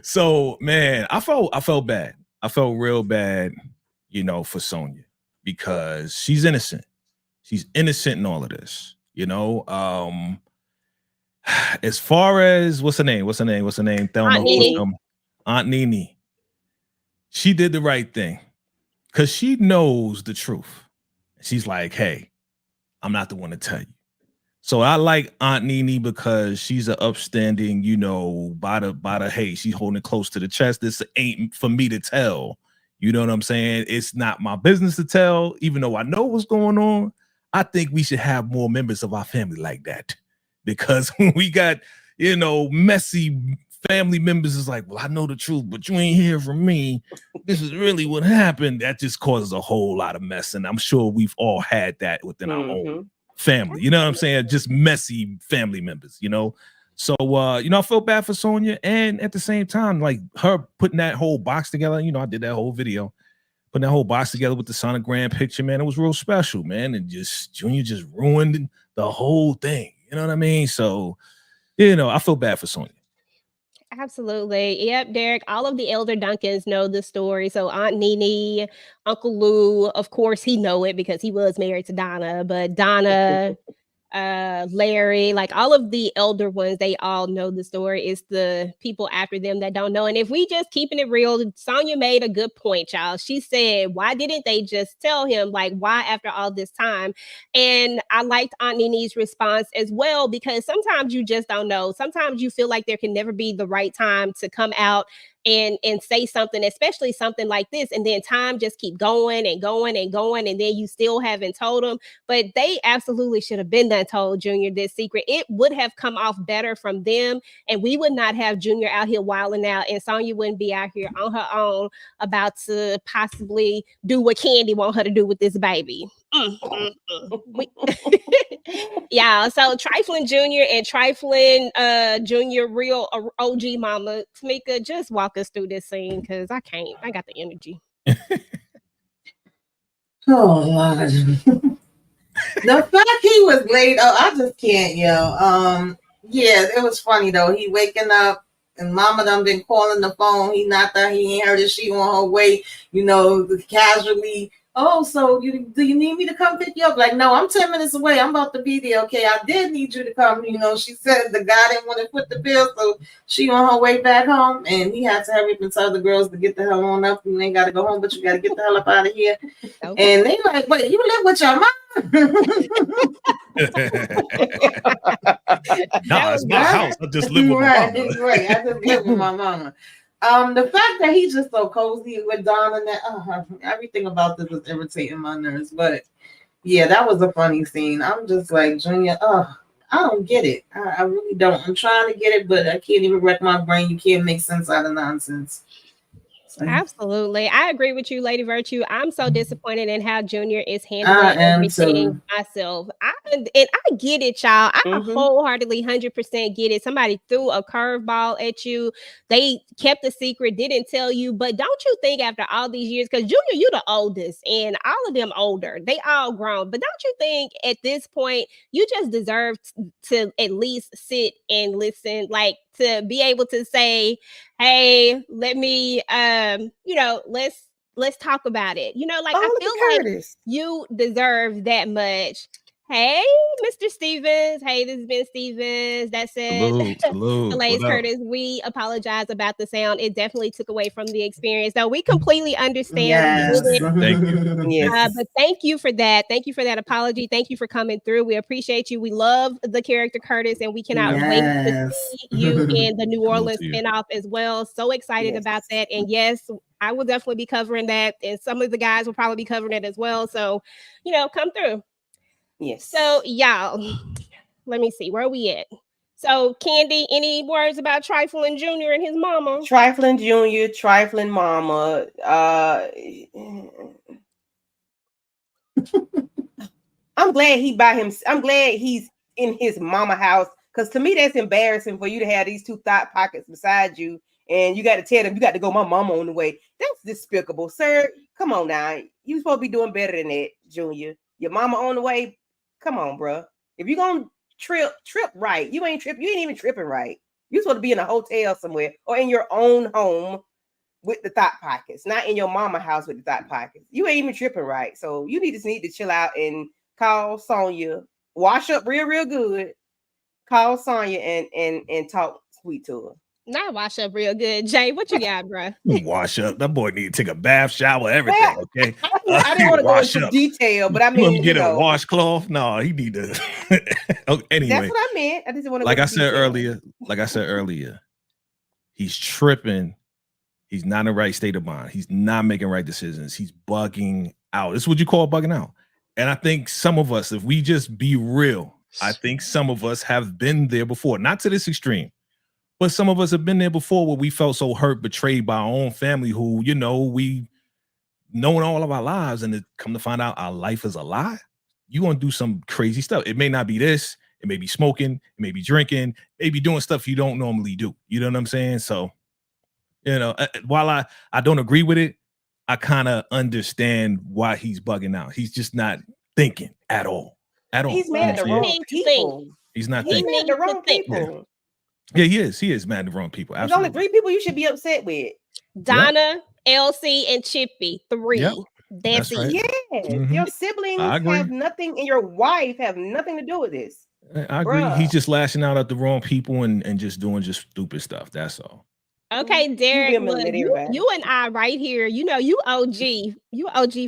so man, I felt bad. I felt real bad, you know, for Sonia, because she's innocent. She's innocent in all of this, you know. As far as what's her name? Aunt Nene. She did the right thing because she knows the truth. She's like, hey, I'm not the one to tell you. So I like Aunt Nene because she's an upstanding, you know, by the hey, she's holding it close to the chest. This ain't for me to tell. You know what I'm saying? It's not my business to tell, even though I know what's going on. I think we should have more members of our family like that, because when we got, you know, messy family members is like, well, I know the truth, but you ain't hear from me. This is really what happened. That just causes a whole lot of mess. And I'm sure we've all had that within our own family. You know what I'm saying? Just messy family members, you know? So, you know, I felt bad for Sonia. And at the same time, like her putting that whole box together, you know, I did that whole video, putting that whole box together with the sonogram picture, man, it was real special, man. And just Junior just ruined the whole thing. You know what I mean? So, you know, I feel bad for Sonia. Absolutely. Yep, Derek. All of the elder Duncans know the story. So Aunt Nene, Uncle Lou, of course, he know it because he was married to Donna. But Donna, Larry, like all of the elder ones, they all know the story. It's the people after them that don't know. And if we just keeping it real, Sonia made a good point, y'all. She said, why didn't they just tell him? Like, why after all this time? And I liked Aunt Nene's response as well, because sometimes you just don't know. Sometimes you feel like there can never be the right time to come out and say something, especially something like this, and then time just keep going and going and going, and then you still haven't told them. But they absolutely should have been done told Junior this secret. It would have come off better from them, and we would not have Junior out here wilding out, and Sonya wouldn't be out here on her own about to possibly do what Candy want her to do with this baby. Yeah, so Trifling Junior and Trifling Junior real OG mama, Tamika, just walk us through this scene because I got the energy. Oh Lord. The fact he was late, I just can't, yo. Yeah, it was funny though. He waking up and mama done been calling the phone. He not there, he ain't heard it. She on her way, you know, casually oh, so do you need me to come pick you up? Like, no, I'm 10 minutes away. I'm about to be there. Okay, I did need you to come. She said the guy didn't want to put the bill, so she on her way back home, and he had to hurry up and tell the girls to get the hell on up, and they got to go home, but you got to get the hell up out of here. Okay. And they like, wait, you live with your mom? Nah, it's my house. I just live with my mama. Right, I just live with my mama. The fact that he's just so cozy with Don and that, everything about this is irritating my nerves. But yeah, that was a funny scene. I'm just like, Junior, I don't get it. I really don't. I'm trying to get it, but I can't even wreck my brain. You can't make sense out of nonsense. Absolutely. I agree with you, Lady Virtue. I'm so disappointed in how Junior is handling everything myself. And I get it, y'all. I wholeheartedly 100% get it. Somebody threw a curveball at you. They kept a secret, didn't tell you. But don't you think after all these years, because Junior, you the oldest and all of them older, they all grown. But don't you think at this point, you just deserve to at least sit and listen, like to be able to say, hey, let me, let's talk about it. Like I feel like you deserve that much. Hey, Mr. Stevens. Hey, this has been Stevens. That's it. Delays Curtis. We apologize about the sound. It definitely took away from the experience. Though we completely understand. Yes. Thank you. Yes. But thank you for that. Thank you for that apology. Thank you for coming through. We appreciate you. We love the character Curtis, and we cannot wait to see you in the New Orleans spinoff as well. So excited about that. And yes, I will definitely be covering that. And some of the guys will probably be covering it as well. So, come through. Yes. So, y'all, let me see. Where are we at? So, Candy, any words about Trifling Jr. and his mama? Trifling Jr., Trifling Mama. I'm glad he by him. I'm glad he's in his mama house, because to me that's embarrassing for you to have these two thought pockets beside you, and you got to tell them you got to go. My mama on the way. That's despicable, sir. Come on now. You supposed to be doing better than that, Junior. Your mama on the way. Come on, bro. If you're gonna trip right. You ain't even tripping right. You're supposed to be in a hotel somewhere or in your own home with the thought pockets, not in your mama house with the thought pockets. You ain't even tripping right. So you need to chill out and call Sonya, wash up real good, call Sonya and talk sweet to her. Not wash up real good. Jay, what you got, bro? Wash up. That boy need to take a bath, shower, everything. Okay. I didn't want to go into detail, but I mean, get a washcloth. No, he need to. Okay, anyway, that's what I meant. I just want to. Like I said earlier, he's tripping. He's not in the right state of mind. He's not making right decisions. He's bugging out. This is what you call bugging out. And I think some of us, if we just be real, I think some of us have been there before. Not to this extreme. But some of us have been there before where we felt so hurt, betrayed by our own family who, we known all of our lives, and it come to find out our life is a lie. You're going to do some crazy stuff. It may not be this. It may be smoking. It may be drinking. Maybe doing stuff you don't normally do. You know what I'm saying? So, while I don't agree with it, I kind of understand why he's bugging out. He's just not thinking at all. He's mad at the wrong people. He's not thinking. He's mad at the wrong people. Yeah, he is. He is mad at the wrong people. There's only 3 people you should be upset with: Donna, Elsie, and Chippy. 3. Yep. That's it. Right. Yeah, your siblings have nothing, and your wife have nothing to do with this. I agree. Bruh. He's just lashing out at the wrong people and just doing just stupid stuff. That's all. Okay, Derek, look, you and I right here. You OG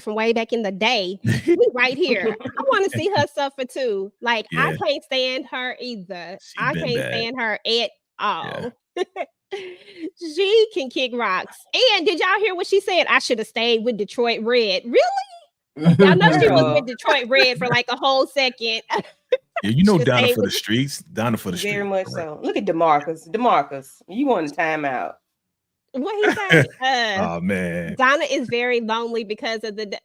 from way back in the day. We right here. I want to see her suffer too. Like, I can't stand her either. I can't stand her at all. Yeah. She can kick rocks. And did y'all hear what she said? I should have stayed with Detroit Red. Really? Y'all know she was with Detroit Red for like a whole second. Yeah, Donna for the streets. Donna for the streets. Very much so. Look at DeMarcus, you want a timeout. What he said? Oh man. Donna is very lonely because of the.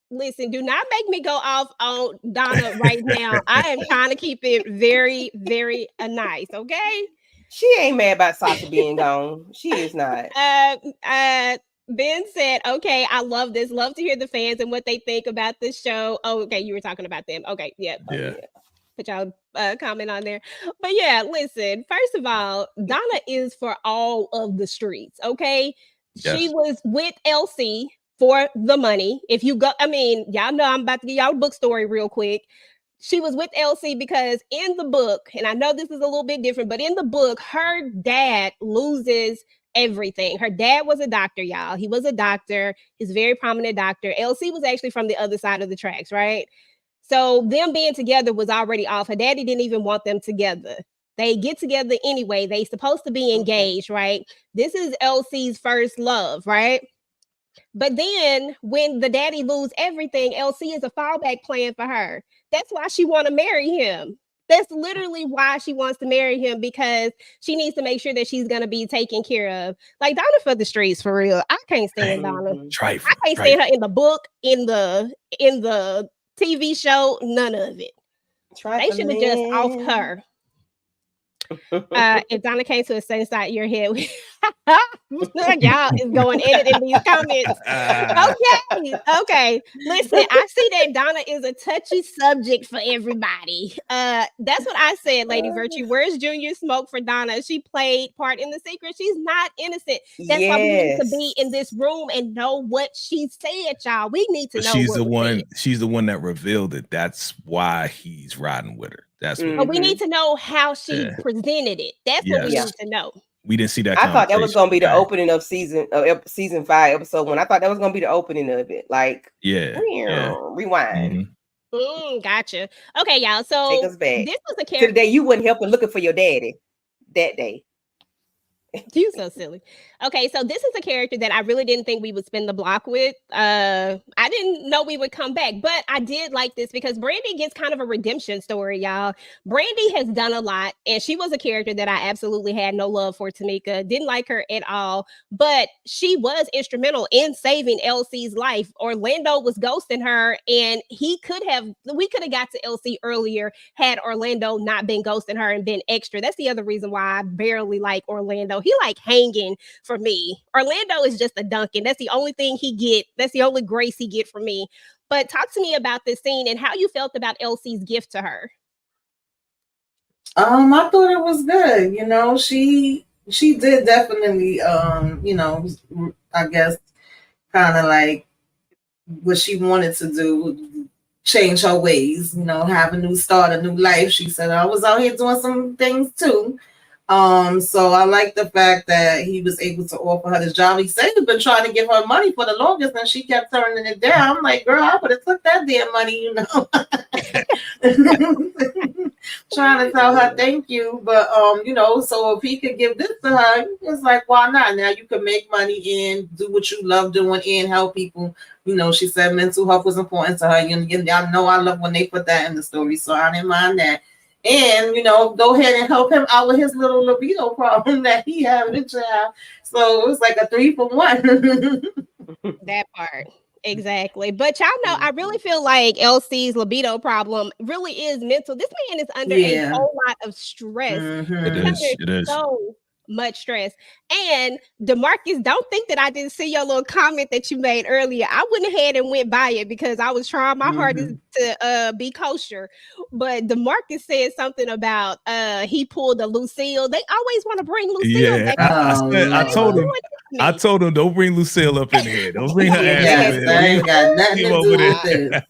Listen, do not make me go off on Donna right now. I am trying to keep it very, very nice, okay? She ain't mad about Sasha being gone. She is not. Ben said, okay, I love this. Love to hear the fans and what they think about this show. Oh, okay, you were talking about them. Okay, yeah. Put y'all comment on there. But yeah, listen, first of all, Donna is for all of the streets, okay? Yes. She was with Elsie for the money. If you go, I mean, y'all know I'm about to give y'all a book story real quick. She was with LC because in the book, and I know this is a little bit different, but in the book, her dad loses everything. Her dad was a doctor, y'all. He was a doctor. He's a very prominent doctor. LC was actually from the other side of the tracks, right? So them being together was already off. Her daddy didn't even want them together. They get together anyway. They supposed to be engaged, right? This is LC's first love, right? But then when the daddy lose everything, LC is a fallback plan for her. That's why she want to marry him. That's literally why she wants to marry him, because she needs to make sure that she's gonna be taken care of. Like Donna for the streets, for real. I can't stand Donna. I can't stand her in the book, in the TV show, none of it. They should have just offed her. If Donna came to a same side of your head, y'all is going editing these comments. Okay. Listen, I see that Donna is a touchy subject for everybody. That's what I said, Lady Virtue. Where's Junior Smoke for Donna? She played part in The Secret. She's not innocent. That's why we need to be in this room and know what she said, y'all. We need to know. She's the one that revealed it. That's why he's riding with her. That's but we need to know how she presented it. That's what we need to know. We didn't see that. I thought that was going to be the opening of season 5, episode 1. I thought that was going to be the opening of it. Like, rewind. Gotcha. Okay, y'all. So take us back. This was a character. Today you wouldn't help looking for your daddy that day. You so silly. Okay, so this is a character that I really didn't think we would spin the block with. I didn't know we would come back, but I did like this because Brandy gets kind of a redemption story, y'all. Brandy has done a lot, and she was a character that I absolutely had no love for. Tamika didn't like her at all, but she was instrumental in saving LC's life. Orlando was ghosting her, and we could have got to LC earlier had Orlando not been ghosting her and been extra. That's the other reason why I barely like Orlando. He like hanging for me. Orlando is just a Duncan. That's the only thing he get. That's the only grace he get from me. But talk to me about this scene and how you felt about LC's gift to her. I thought it was good. You know, she did definitely you know, I guess kind of like what she wanted to do, change her ways, you know, have a new start, a new life. She said, I was out here doing some things too. So I like the fact that he was able to offer her this job. He said he'd been trying to give her money for the longest, and she kept turning it down. I'm like, girl, I would have took that damn money, you know. Trying to tell her thank you, but you know, so if he could give this to her, it's like, why not? Now you can make money and do what you love doing and help people. You know, she said mental health was important to her. Y'all know I love when they put that in the story, so I didn't mind that. And, you know, go ahead and help him out with his little libido problem that he had with the child. So it was like a 3 for 1. That part. Exactly. But y'all know, I really feel like LC's libido problem really is mental. This man is under a whole lot of stress. It is. So much stress. And DeMarcus, don't think that I didn't see your little comment that you made earlier. I went ahead and went by it because I was trying my hardest to be kosher. But DeMarcus said something about he pulled a Lucille. They always want to bring Lucille back. I told him don't bring Lucille up in here. Don't bring her ass in here. I ain't got nothing to do with this.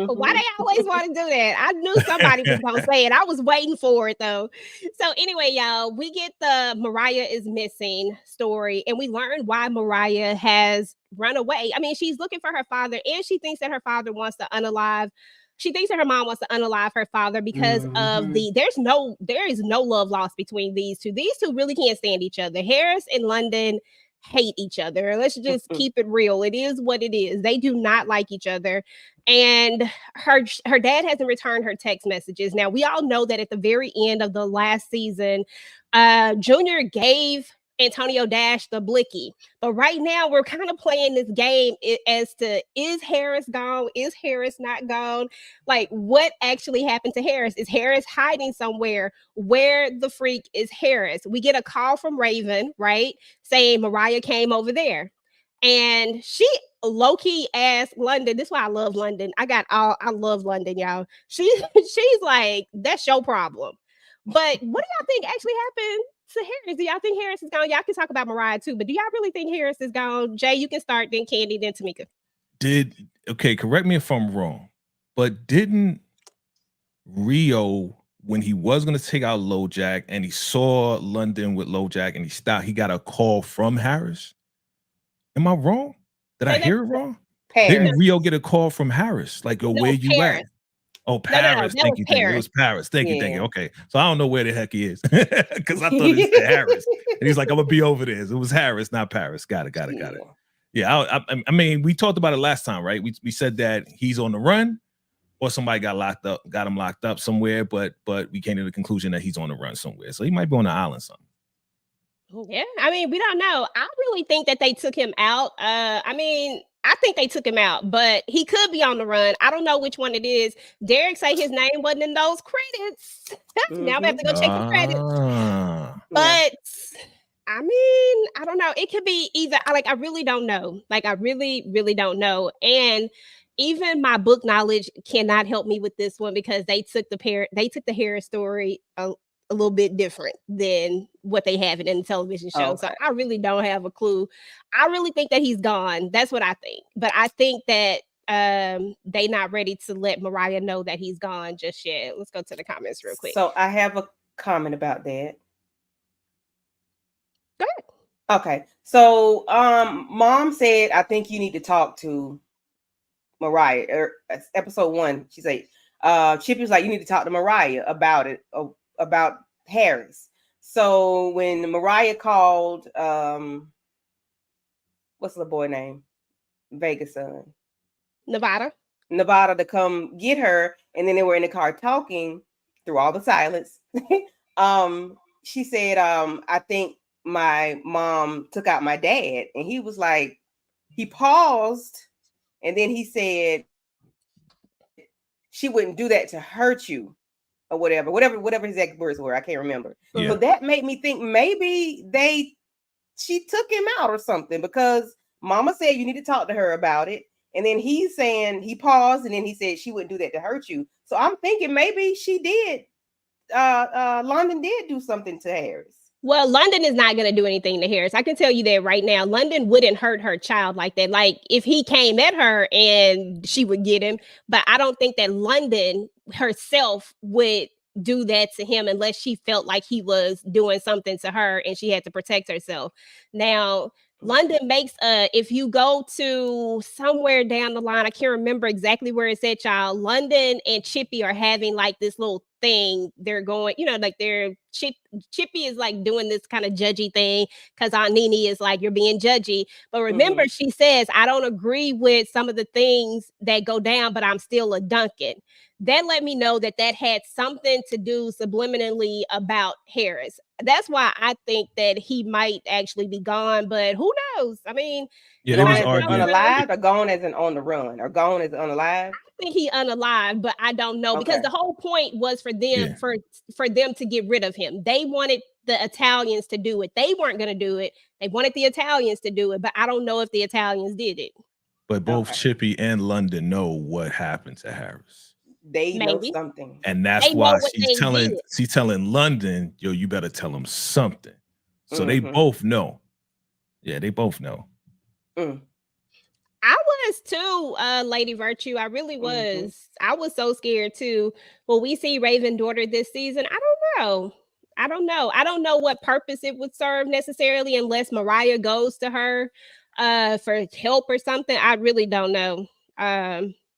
Why they always want to do that? I knew somebody was gonna say it. I was waiting for it though. So anyway, y'all, we get the Mariah is missing story, and we learned why Mariah has run away. I mean, she's looking for her father, and she thinks that her father wants to unalive. She thinks that her mom wants to unalive her father because of there is no love lost between these two. These two really can't stand each other. Harris and London hate each other. Let's just keep it real. It is what it is. They do not like each other. And her dad hasn't returned her text messages. Now, we all know that at the very end of the last season, Junior gave Antonio Dash the blicky. But right now we're kind of playing this game as to, is Harris gone? Is Harris not gone? Like, what actually happened to Harris? Is Harris hiding somewhere? Where the freak is Harris? We get a call from Raven, right? Saying Mariah came over there. And she low-key asked London. This is why I love London. I love London, y'all. She's like, that's your problem. But what do y'all think actually happened to Harris. Do y'all think Harris is gone? Y'all can talk about Mariah too, but do y'all really think Harris is gone? Jay, you can start, then Candy, then Tamika. Correct me if I'm wrong, but didn't Rio, when he was going to take out LoJack and he saw London with LoJack and he stopped, he got a call from Harris? Am I wrong? Did I hear it wrong? Paris. Didn't Rio get a call from Harris? Like, yo, where you Paris. at? Oh, Paris. No, Thank you. Paris. It was Paris. Thank you. Yeah. Okay. So I don't know where the heck he is because I thought he said Harris. And he's like, I'm going to be over there. It was Harris, not Paris. Got it. Yeah, I mean, we talked about it last time, right? We said that he's on the run or somebody got him locked up somewhere, but we came to the conclusion that he's on the run somewhere. So he might be on the island somewhere. Yeah, I mean, we don't know. I really think that they took him out. I mean, I think they took him out, but he could be on the run. I don't know which one it is. Derek say his name wasn't in those credits. Now we have to go check the credits. But I mean, I don't know. It could be either. I really don't know. Like, I really, really don't know. And even my book knowledge cannot help me with this one because they took the Harris story a little bit different than what they have it in the television show. Okay. So I really don't have a clue. I really think that he's gone. That's what I think. But I think that they not ready to let Mariah know that he's gone just yet. Let's go to the comments real quick. So I have a comment about that. Go ahead. Okay. So Mom said, I think you need to talk to Mariah. Episode 1, she said, Chippy was like, you need to talk to Mariah about it, about Harris. So when Mariah called, what's the boy name? Vegas' son. Nevada to come get her, and then they were in the car talking through all the silence. She said, I think my mom took out my dad, and he was like, he paused, and then he said, she wouldn't do that to hurt you, or whatever his exact words were. I can't remember. Yeah. So that made me think maybe she took him out or something, because Mama said you need to talk to her about it. And then he's saying, he paused, and then he said she wouldn't do that to hurt you. So I'm thinking maybe she did. London did do something to Harris. Well, London is not going to do anything to Harris. I can tell you that right now. London wouldn't hurt her child like that. Like, if he came at her and she would get him. But I don't think that London herself would do that to him unless she felt like he was doing something to her and she had to protect herself. Now, London makes if you go to somewhere down the line, I can't remember exactly where it said, y'all, London and Chippy are having like this little thing. They're going, like Chippy is like doing this kind of judgy thing because Aunt Nene is like, you're being judgy. But remember, she says, I don't agree with some of the things that go down, but I'm still a Duncan. That let me know that had something to do subliminally about Harris. That's why I think that he might actually be gone, but who knows? I mean, yeah, there was unalive, or gone as an on the run, or gone as unalive. I think he unalive, but I don't know because the whole point was for them for them to get rid of him. They wanted the Italians to do it. They weren't going to do it. They wanted the Italians to do it, but I don't know if the Italians did it. But both Chippy and London know what happened to Harris. They know something, and that's why she's telling London, yo, you better tell him something. So they both know. Yeah, they both know. I was too, Lady Virtue. I really was. I was so scared too. Will we see Raven daughter this season? I don't know. I don't know what purpose it would serve necessarily unless Mariah goes to her for help or something. I really don't know.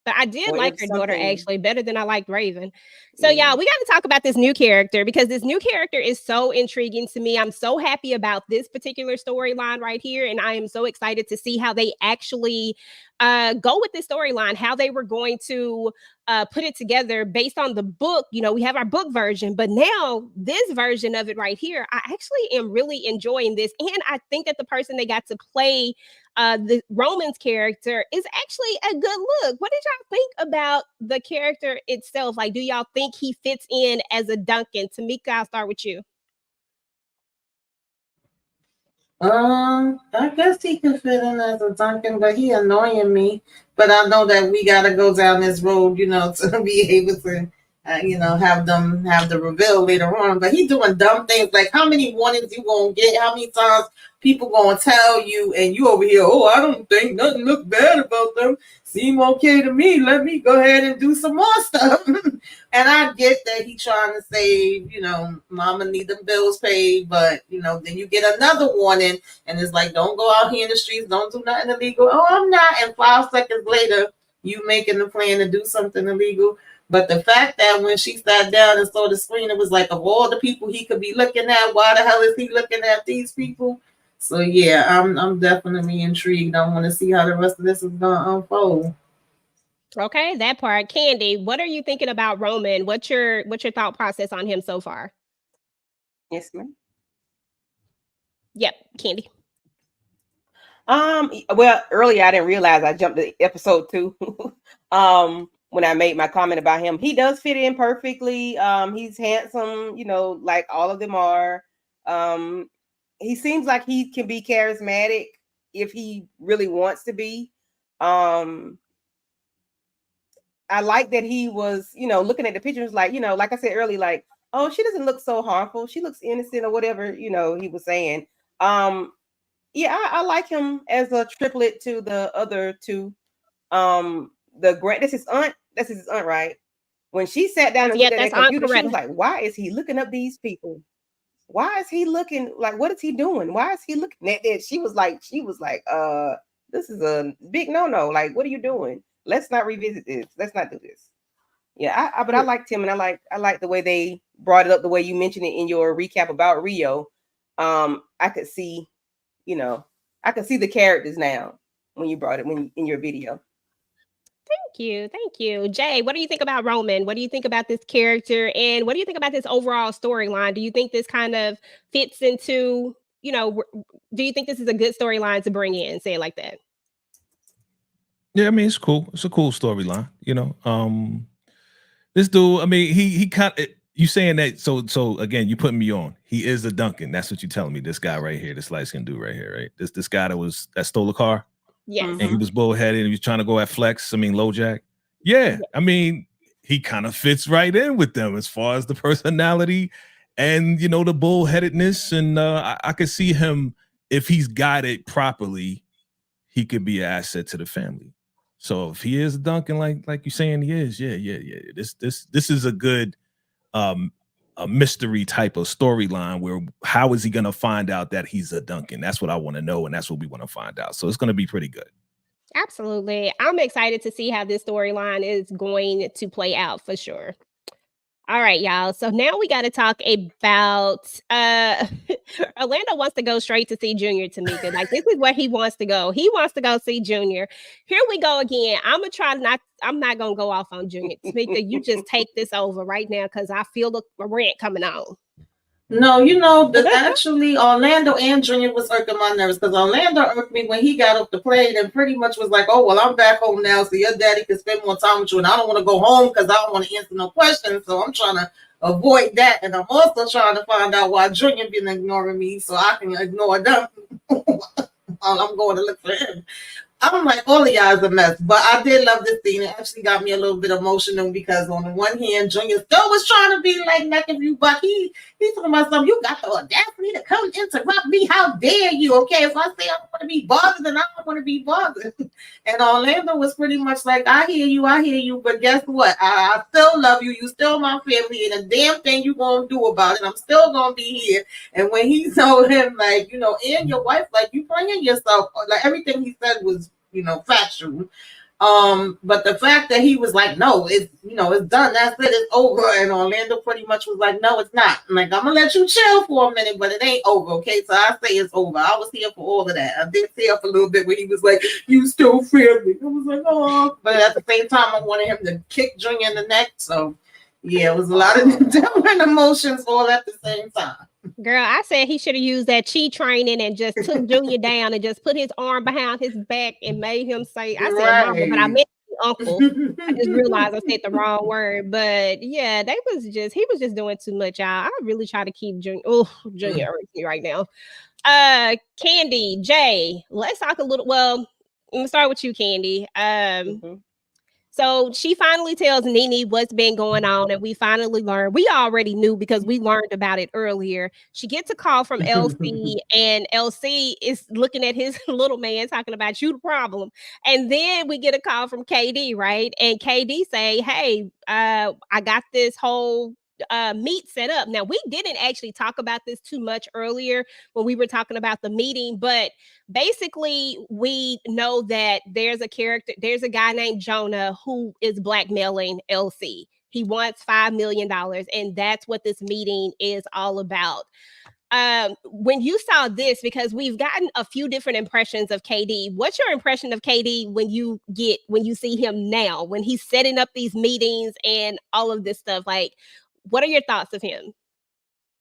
But I did like her daughter actually better than I liked Raven. So y'all, we got to talk about this new character because this new character is so intriguing to me. I'm so happy about this particular storyline right here. And I am so excited to see how they actually go with this storyline, how they were going to put it together based on the book. We have our book version, but now this version of it right here, I actually am really enjoying this. And I think that the person they got to play the Roman's character is actually a good look. What did y'all think about the character itself? Like, do y'all think he fits in as a Duncan? Tamika, I'll start with you. I guess he could fit in as a Duncan, but he annoying me. But I know that we gotta go down this road, to be able to have the reveal later on. But he doing dumb things like how many warnings you gonna get? How many times people gonna tell you and you over here? Oh, I don't think nothing look bad about them. Seem okay to me. Let me go ahead and do some more stuff. And I get that he trying to save, mama need them bills paid, but then you get another warning and it's like, don't go out here in the streets, don't do nothing illegal. Oh, I'm not. And 5 seconds later, you making the plan to do something illegal. But the fact that when she sat down and saw the screen, it was like, of all the people he could be looking at, why the hell is he looking at these people? So yeah, I'm definitely intrigued. I want to see how the rest of this is gonna unfold. Okay, that part. Candy, what are you thinking about Roman? What's your thought process on him so far? Yes, ma'am. Yep, Candy. Well, earlier I didn't realize I jumped to episode 2. When I made my comment about him, he does fit in perfectly. He's handsome, like all of them are. He seems like he can be charismatic if he really wants to be. I like that he was, looking at the pictures, like, like I said earlier, like, oh, she doesn't look so harmful. She looks innocent or whatever, he was saying. Yeah, I like him as a triplet to the other two. That's his aunt. That's his aunt, right? When she sat down and looked at that computer, she was like, why is he looking up these people? Why is he looking, like, what is he doing? Why is he looking at that? She was like, this is a big no-no. Like, what are you doing? Let's not revisit this. Let's not do this. Yeah, but I liked him, and I like the way they brought it up, the way you mentioned it in your recap about Rio. I could see, I could see the characters now when you brought it in your video. Thank you. Jay, what do you think about Roman? What do you think about this character? And what do you think about this overall storyline? Do you think this kind of fits into, do you think this is a good storyline to bring in? Say it like that. Yeah, I mean, it's cool. It's a cool storyline, This dude, I mean, he kind of, you saying that, so again, you putting me on. He is a Duncan. That's what you're telling me. This guy right here, this light-skinned dude right here, right? This guy that stole a car. Yes. And he was bullheaded and he was trying to go at Flex. I mean, LoJack. Yeah. I mean, he kind of fits right in with them as far as the personality and, the bullheadedness. And I could see him, if he's guided properly, he could be an asset to the family. So if he is a Duncan, like you're saying he is, yeah. This is a good a mystery type of storyline where how is he going to find out that he's a Duncan? That's what I want to know, and that's what we want to find out. So it's going to be pretty good. Absolutely. I'm excited to see how this storyline is going to play out for sure. All right, y'all. So now we got to talk about Orlando wants to go straight to see Junior, Tamika. Like, this is where he wants to go. He wants to go see Junior. Here we go again. I'm not gonna go off on Junior. Tamika, you just take this over right now because I feel the rant coming on. No, actually Orlando and Junior was irking my nerves because Orlando irked me when he got off the plane and pretty much was like, oh, well, I'm back home now, so your daddy can spend more time with you, and I don't want to go home because I don't want to answer no questions, so I'm trying to avoid that, and I'm also trying to find out why Junior been ignoring me so I can ignore them. I'm going to look for him. I'm like, all of y'all is a mess, but I did love this scene. It actually got me a little bit emotional because on the one hand, Junior still was trying to be like nephew, but he's talking about something. You got the audacity to come interrupt me. How dare you? Okay, if I say I don't want to be bothered, then I don't want to be bothered. And Orlando was pretty much like, I hear you, but guess what? I still love you. You still my family, and a damn thing you gonna do about it. I'm still gonna be here. And when he told him, like, and your wife, like, you bringing yourself, like, everything he said was, factual. But the fact that he was like, no, it's done. That's it. It's over. And Orlando pretty much was like, no, it's not. I'm like, I'm gonna let you chill for a minute, but it ain't over. Okay, so I say it's over. I was here for all of that. I did stay up a little bit when he was like, you still family. I was like, oh, but at the same time, I wanted him to kick Junior in the neck. So yeah, it was a lot of different emotions all at the same time. Girl, I said he should have used that chi training and just took Junior down and just put his arm behind his back and made him say, I said mama, but I meant uncle. I just realized I said the wrong word. But yeah, he was just doing too much, y'all. I really try to keep Junior. Oh, Junior hurts me right now. Candy, Jay, let's talk a little. Well, I'm gonna start with you, Candy. So she finally tells Nene what's been going on, and we finally learn. We already knew because we learned about it earlier. She gets a call from LC, and LC is looking at his little man talking about you the problem. And then we get a call from KD, right? And KD say, "Hey, I got this whole meet set up." Now, we didn't actually talk about this too much earlier when we were talking about the meeting, but basically we know that there's a guy named Jonah who is blackmailing LC. He wants $5 million, and that's what this meeting is all about. When you saw this, because we've gotten a few different impressions of KD, what's your impression of KD when you see him now, when he's setting up these meetings and all of this stuff? Like, what are your thoughts of him?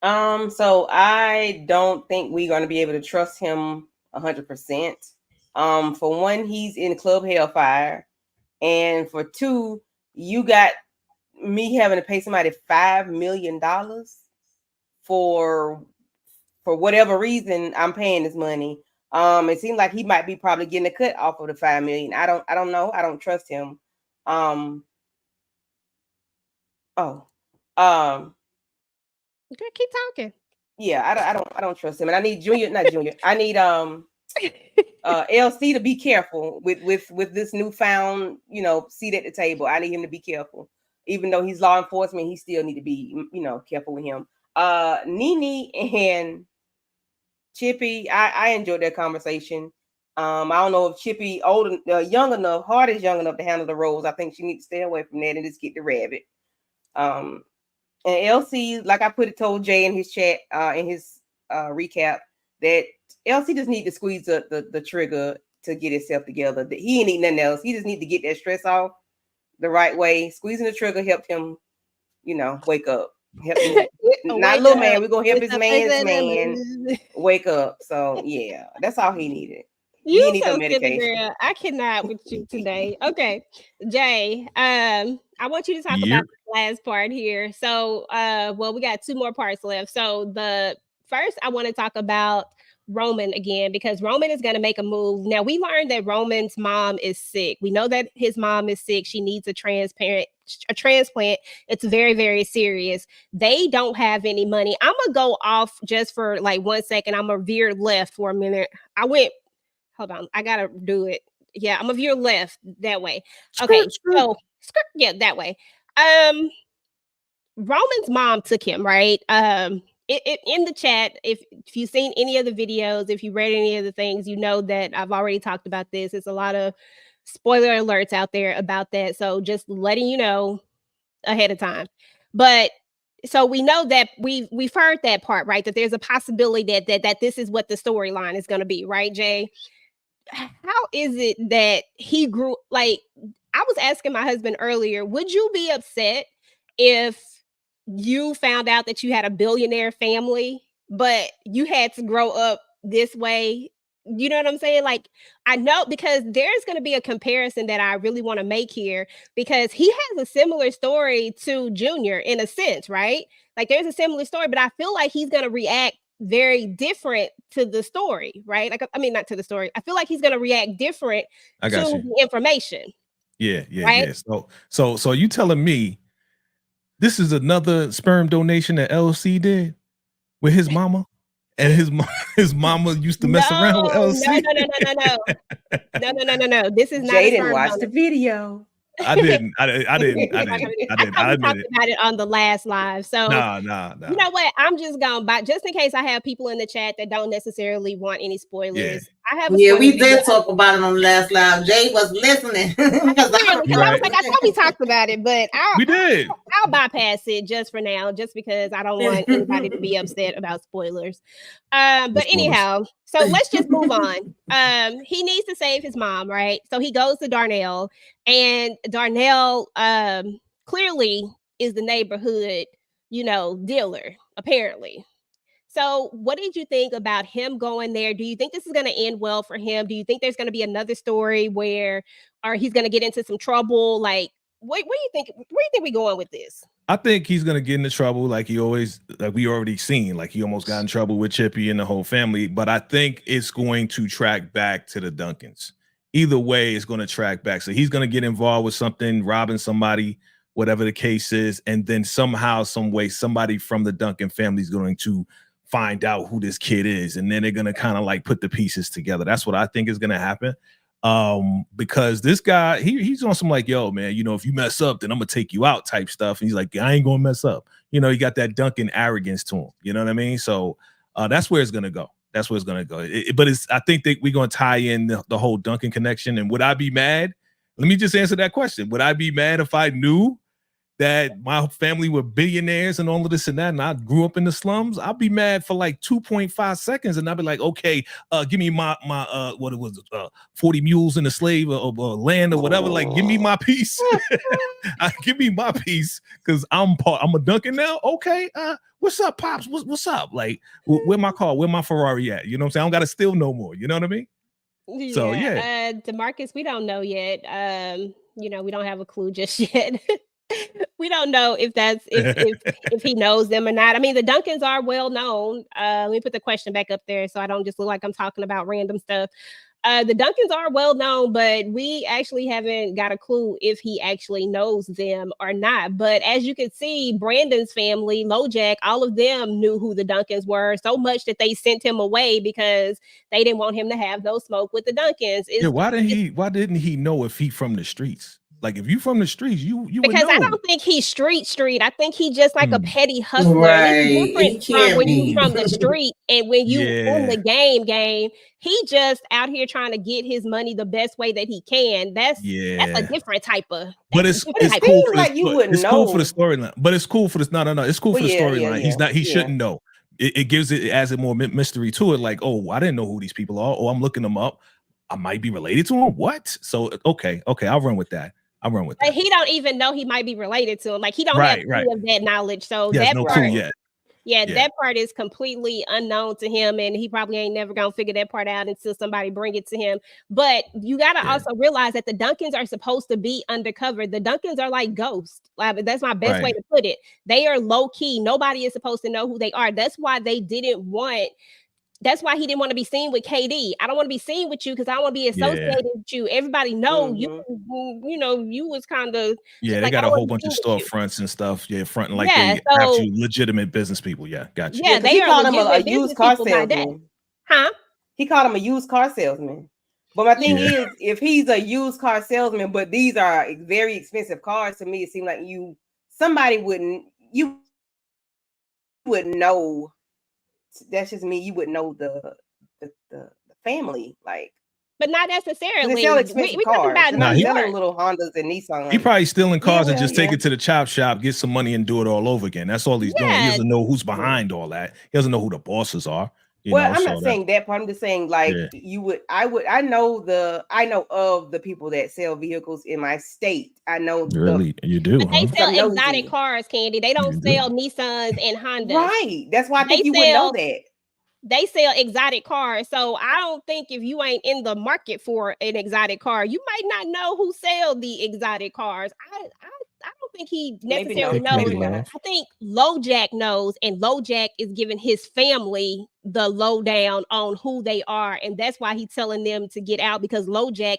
So I don't think we're going to be able to trust him 100%. For one, he's in Club Hellfire, and for two, you got me having to pay somebody $5 million for whatever reason. I'm paying this money. It seems like he might be probably getting a cut off of the $5 million. I don't know. I don't trust him. Okay, keep talking. Yeah, I don't trust him, and I need not Junior. I need LC to be careful with this newfound, seat at the table. I need him to be careful, even though he's law enforcement. He still need to be, careful with him. Nene and Chippy, I enjoyed that conversation. I don't know if Chippy young enough, Hart is young enough to handle the roles. I think she needs to stay away from that and just get the rabbit. And LC, like I told Jay in his chat, in his recap, that LC just need to squeeze the trigger to get himself together. He ain't need nothing else. He just need to get that stress off the right way. Squeezing the trigger helped him, wake up. Help him. Not little man. We're gonna help his man wake up. So yeah, that's all he needed. You so silly, girl. I cannot with you today. Okay, Jay. I want you to talk about the last part here. So, well, we got two more parts left. So the first, I want to talk about Roman again, because Roman is going to make a move. Now, we learned that Roman's mom is sick. We know that his mom is sick. She needs a transplant. It's very, very serious. They don't have any money. I'm going to go off just for like 1 second. I'm going to veer left for a minute. Hold on. I got to do it. Yeah, I'm going to veer left that way. Okay. So, yeah, that way. Roman's mom took him, right? In the chat, if you've seen any of the videos, if you read any of the things, you know that I've already talked about this. It's a lot of spoiler alerts out there about that. So just letting you know ahead of time. But so we know that we've heard that part, right? That there's a possibility that this is what the storyline is going to be, right, Jay? How is it that he grew? Like, I was asking my husband earlier, would you be upset if you found out that you had a billionaire family, but you had to grow up this way? You know what I'm saying? Like, I know, because there's going to be a comparison that I really want to make here, because he has a similar story to Junior in a sense, right? Like, there's a similar story, but I feel like he's going to react very different to the story, right? Like, I mean, not to the story. I feel like he's going to react different to the information. Yeah. So you telling me this is another sperm donation that LC did with his mama, and his mama used to mess around with LC? No. This is not. Jaden watched the video. I didn't. I talked about it on the last live. So no. You know what? I'm just going by, just in case I have people in the chat that don't necessarily want any spoilers. We did talk about it on the last live. Jay was listening. I was like, I thought we talked about it, but we did. I'll bypass it just for now, just because I don't want anybody to be upset about spoilers. But anyhow, so let's just move on. He needs to save his mom, right? So he goes to Darnell, and Darnell clearly is the neighborhood, dealer, apparently. So what did you think about him going there? Do you think this is going to end well for him? Do you think there's going to be another story where, or he's going to get into some trouble? Like, where do you think we're going with this? I think he's going to get into trouble like we already seen. Like, he almost got in trouble with Chippy and the whole family. But I think it's going to track back to the Duncans. either way it's going to track back. So he's going to get involved with something, robbing somebody, whatever the case is, and then somehow, some way, somebody from the Duncan family is going to find out who this kid is, and then they're going to kind of like put the pieces together. That's what I think is going to happen. Because this guy, he's on some like, yo, man, you know, if you mess up, then I'm gonna take you out type stuff. And he's like, I ain't gonna mess up. You know, he got that Duncan arrogance to him. You know what I mean? So that's where it's gonna go. That's where it's gonna go. But I think that we're gonna tie in the whole Duncan connection. And would I be mad? Let me just answer that question. Would I be mad if I knew that my family were billionaires and all of this and that, and I grew up in the slums? I'll be mad for like 2.5 seconds, and I'll be like, okay, give me my what it was, 40 mules in the slave or land or whatever. Like, give me my piece. Give me my piece, because I'm a Duncan now. Okay, what's up, pops? What's up? Like, where my car? Where my Ferrari at? You know what I'm saying? I don't got to steal no more. You know what I mean? Yeah. So yeah, DeMarcus, we don't know yet. You know, we don't have a clue just yet. We don't know if that's if he knows them or not. I mean, the Duncans are well known. Let me put the question back up there so I don't just look like I'm talking about random stuff. The Duncans are well known, but we actually haven't got a clue if he actually knows them or not. But as you can see, Brandon's family, LoJack, all of them knew who the Duncans were, so much that they sent him away because they didn't want him to have no smoke with the Duncans. Why didn't he know if he from the streets? Like, if you from the streets, you would because know. I don't think he's street. I think he's just like a petty hustler. Right. It's different from when you from the street and when you in the game. He just out here trying to get his money the best way that he can. That's a different type of. But it's cool for like cool for the storyline. But it's cool for this. No. It's cool for the storyline. He shouldn't know. It gives it as a more mystery to it. Like, oh, I didn't know who these people are. Oh, I'm looking them up. I might be related to them. What? So okay, I'll run with that. But he don't even know he might be related to him. Like, he don't have any of that knowledge. So that no clue yet. Yeah, that part is completely unknown to him, and he probably ain't never gonna figure that part out until somebody bring it to him. But you gotta also realize that the Duncans are supposed to be undercover. The Duncans are like ghosts. Like, that's my best way to put it. They are low key. Nobody is supposed to know who they are. That's why he didn't want to be seen with KD. I don't want to be seen with you because I don't want to be associated with you. Everybody know you know, you was kind of they like, got a whole bunch of storefronts and stuff. Fronting like they actually legitimate business people. Yeah, gotcha. Yeah, they called him a used car salesman. Huh? He called him a used car salesman. But my thing is, if he's a used car salesman, but these are very expensive cars, to me, it seemed like somebody wouldn't know. That's just me. You would know the family, like, but not necessarily. They sell expensive cars. About not selling little Hondas and Nissans. He probably stealing cars and just take it to the chop shop, get some money, and do it all over again. That's all he's doing. He doesn't know who's behind all that. He doesn't know who the bosses are. I'm not saying that part. I'm just saying, like, I know of the people that sell vehicles in my state. I know. You do. But they sell exotic cars, Candy. They don't sell Nissans and Hondas. Right. That's why I think you would know that. They sell exotic cars. So I don't think if you ain't in the market for an exotic car, you might not know who sell the exotic cars. I don't think he necessarily knows. I think LoJack knows, and LoJack is giving his family the lowdown on who they are, and that's why he's telling them to get out, because LoJack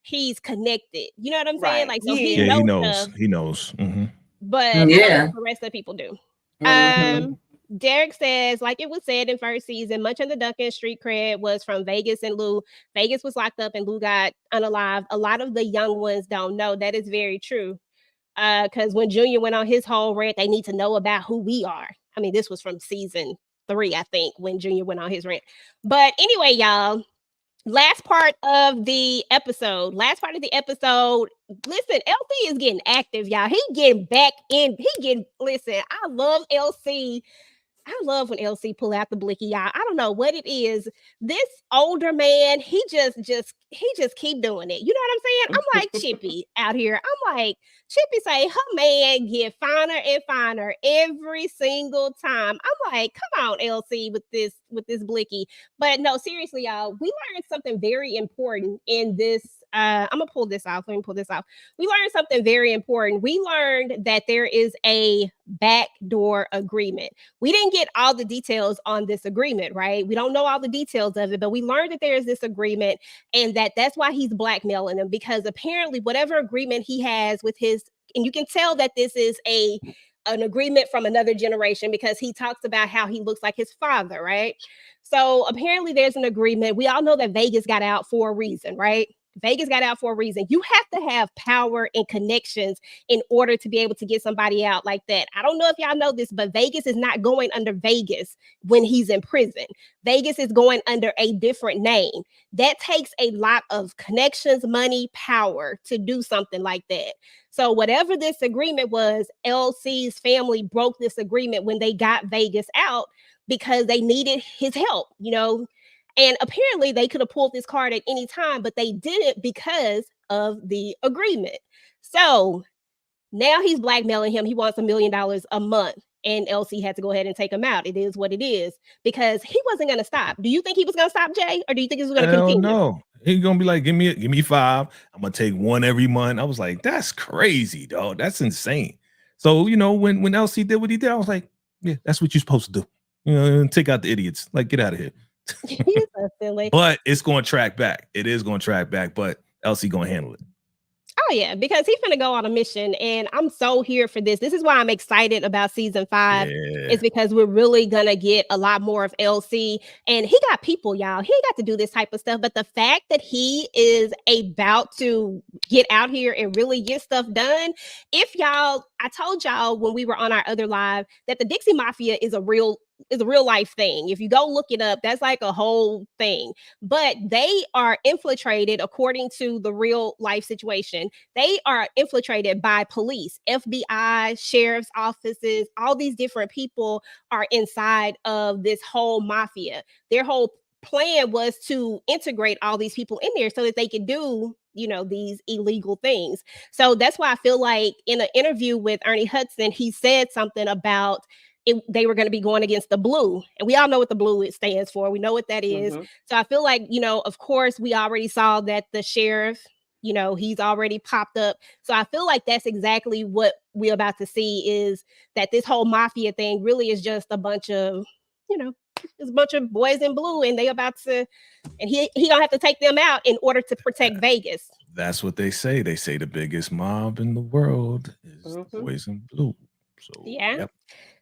he's connected. You know what I'm saying? Like, so he knows. He knows. Mm-hmm. But I don't know what the rest of the people do. Mm-hmm. Derek says, like it was said in first season, much of the Duncan street cred was from Vegas and Lou. Vegas was locked up and Lou got unalived. A lot of the young ones don't know. That is very true. Because when Junior went on his whole rant, they need to know about who we are. I mean, this was from season 3, I think, when Junior went on his rant. But anyway, y'all, last part of the episode. Listen, LC is getting active, y'all. He getting back in. Listen, I love LC. I love when LC pull out the blicky, y'all. I don't know what it is. This older man, he just keep doing it. You know what I'm saying? I'm like Chippy out here. I'm like, Chippy say her man get finer and finer every single time. I'm like, come on, LC, with this blicky. But no, seriously, y'all, we learned something very important in this I'm gonna pull this off. Let me pull this off. We learned something very important. We learned that there is a backdoor agreement. We didn't get all the details on this agreement, right? We don't know all the details of it, but we learned that there is this agreement, and that's why he's blackmailing them, because apparently whatever agreement he has with his, and you can tell that this is an agreement from another generation, because he talks about how he looks like his father, right? So apparently there's an agreement. We all know that Vegas got out for a reason, right? Vegas got out for a reason. You have to have power and connections in order to be able to get somebody out like that. I don't know if y'all know this, but Vegas is not going under Vegas when he's in prison. Vegas is going under a different name. That takes a lot of connections, money, power to do something like that. So whatever this agreement was, LC's family broke this agreement when they got Vegas out because they needed his help, and apparently they could have pulled this card at any time, but they didn't because of the agreement. So now he's blackmailing him. He wants $1 million a month. And LC had to go ahead and take him out. It is what it is, because he wasn't going to stop. Do you think he was going to stop, Jay? Or do you think he was going to continue? No. He's going to be like, give me 5. I'm going to take 1 every month. I was like, that's crazy, dog. That's insane. So, when LC did what he did, I was like, yeah, that's what you're supposed to do. Take out the idiots. Like, get out of here. He's so silly. But it's going to track back. It is going to track back, but LC going to handle it. Oh, yeah, because he's going to go on a mission, and I'm so here for this. This is why I'm excited about season 5. Yeah. It's because we're really going to get a lot more of LC, and he got people, y'all. He ain't got to do this type of stuff, but the fact that he is about to get out here and really get stuff done, I told y'all when we were on our other live that the Dixie Mafia is a real life thing. If you go look it up, that's like a whole thing. But they are infiltrated, according to the real life situation, they are infiltrated by police, FBI, sheriff's offices. All these different people are inside of this whole mafia. Their whole plan was to integrate all these people in there so that they could do these illegal things. So that's why I feel like in an interview with Ernie Hudson, he said something about they were going to be going against the blue, and we all know what the blue stands for. We know what that is. Mm-hmm. So I feel like, of course, we already saw that the sheriff, he's already popped up. So I feel like that's exactly what we're about to see, is that this whole mafia thing really is just a bunch of, it's a bunch of boys in blue, and they about to, and he gonna have to take them out in order to protect Vegas. That's what they say. They say the biggest mob in the world is boys in blue. So yeah. Yep.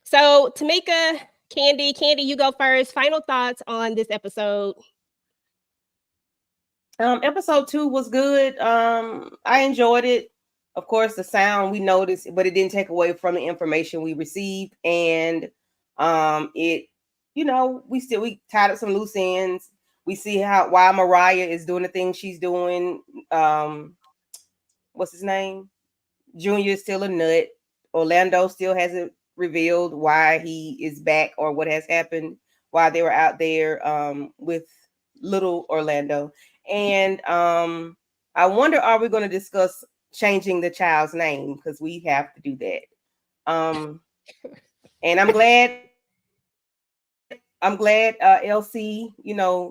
So Tamika, Candy, you go first. Final thoughts on this episode. Episode 2 was good. I enjoyed it. Of course, the sound we noticed, but it didn't take away from the information we received. And it, we tied up some loose ends. We see why Mariah is doing the thing she's doing. What's his name? Junior is still a nut. Orlando still hasn't revealed why he is back or what has happened while they were out there with little Orlando. And I wonder, are we going to discuss changing the child's name? Because we have to do that. And I'm glad LC,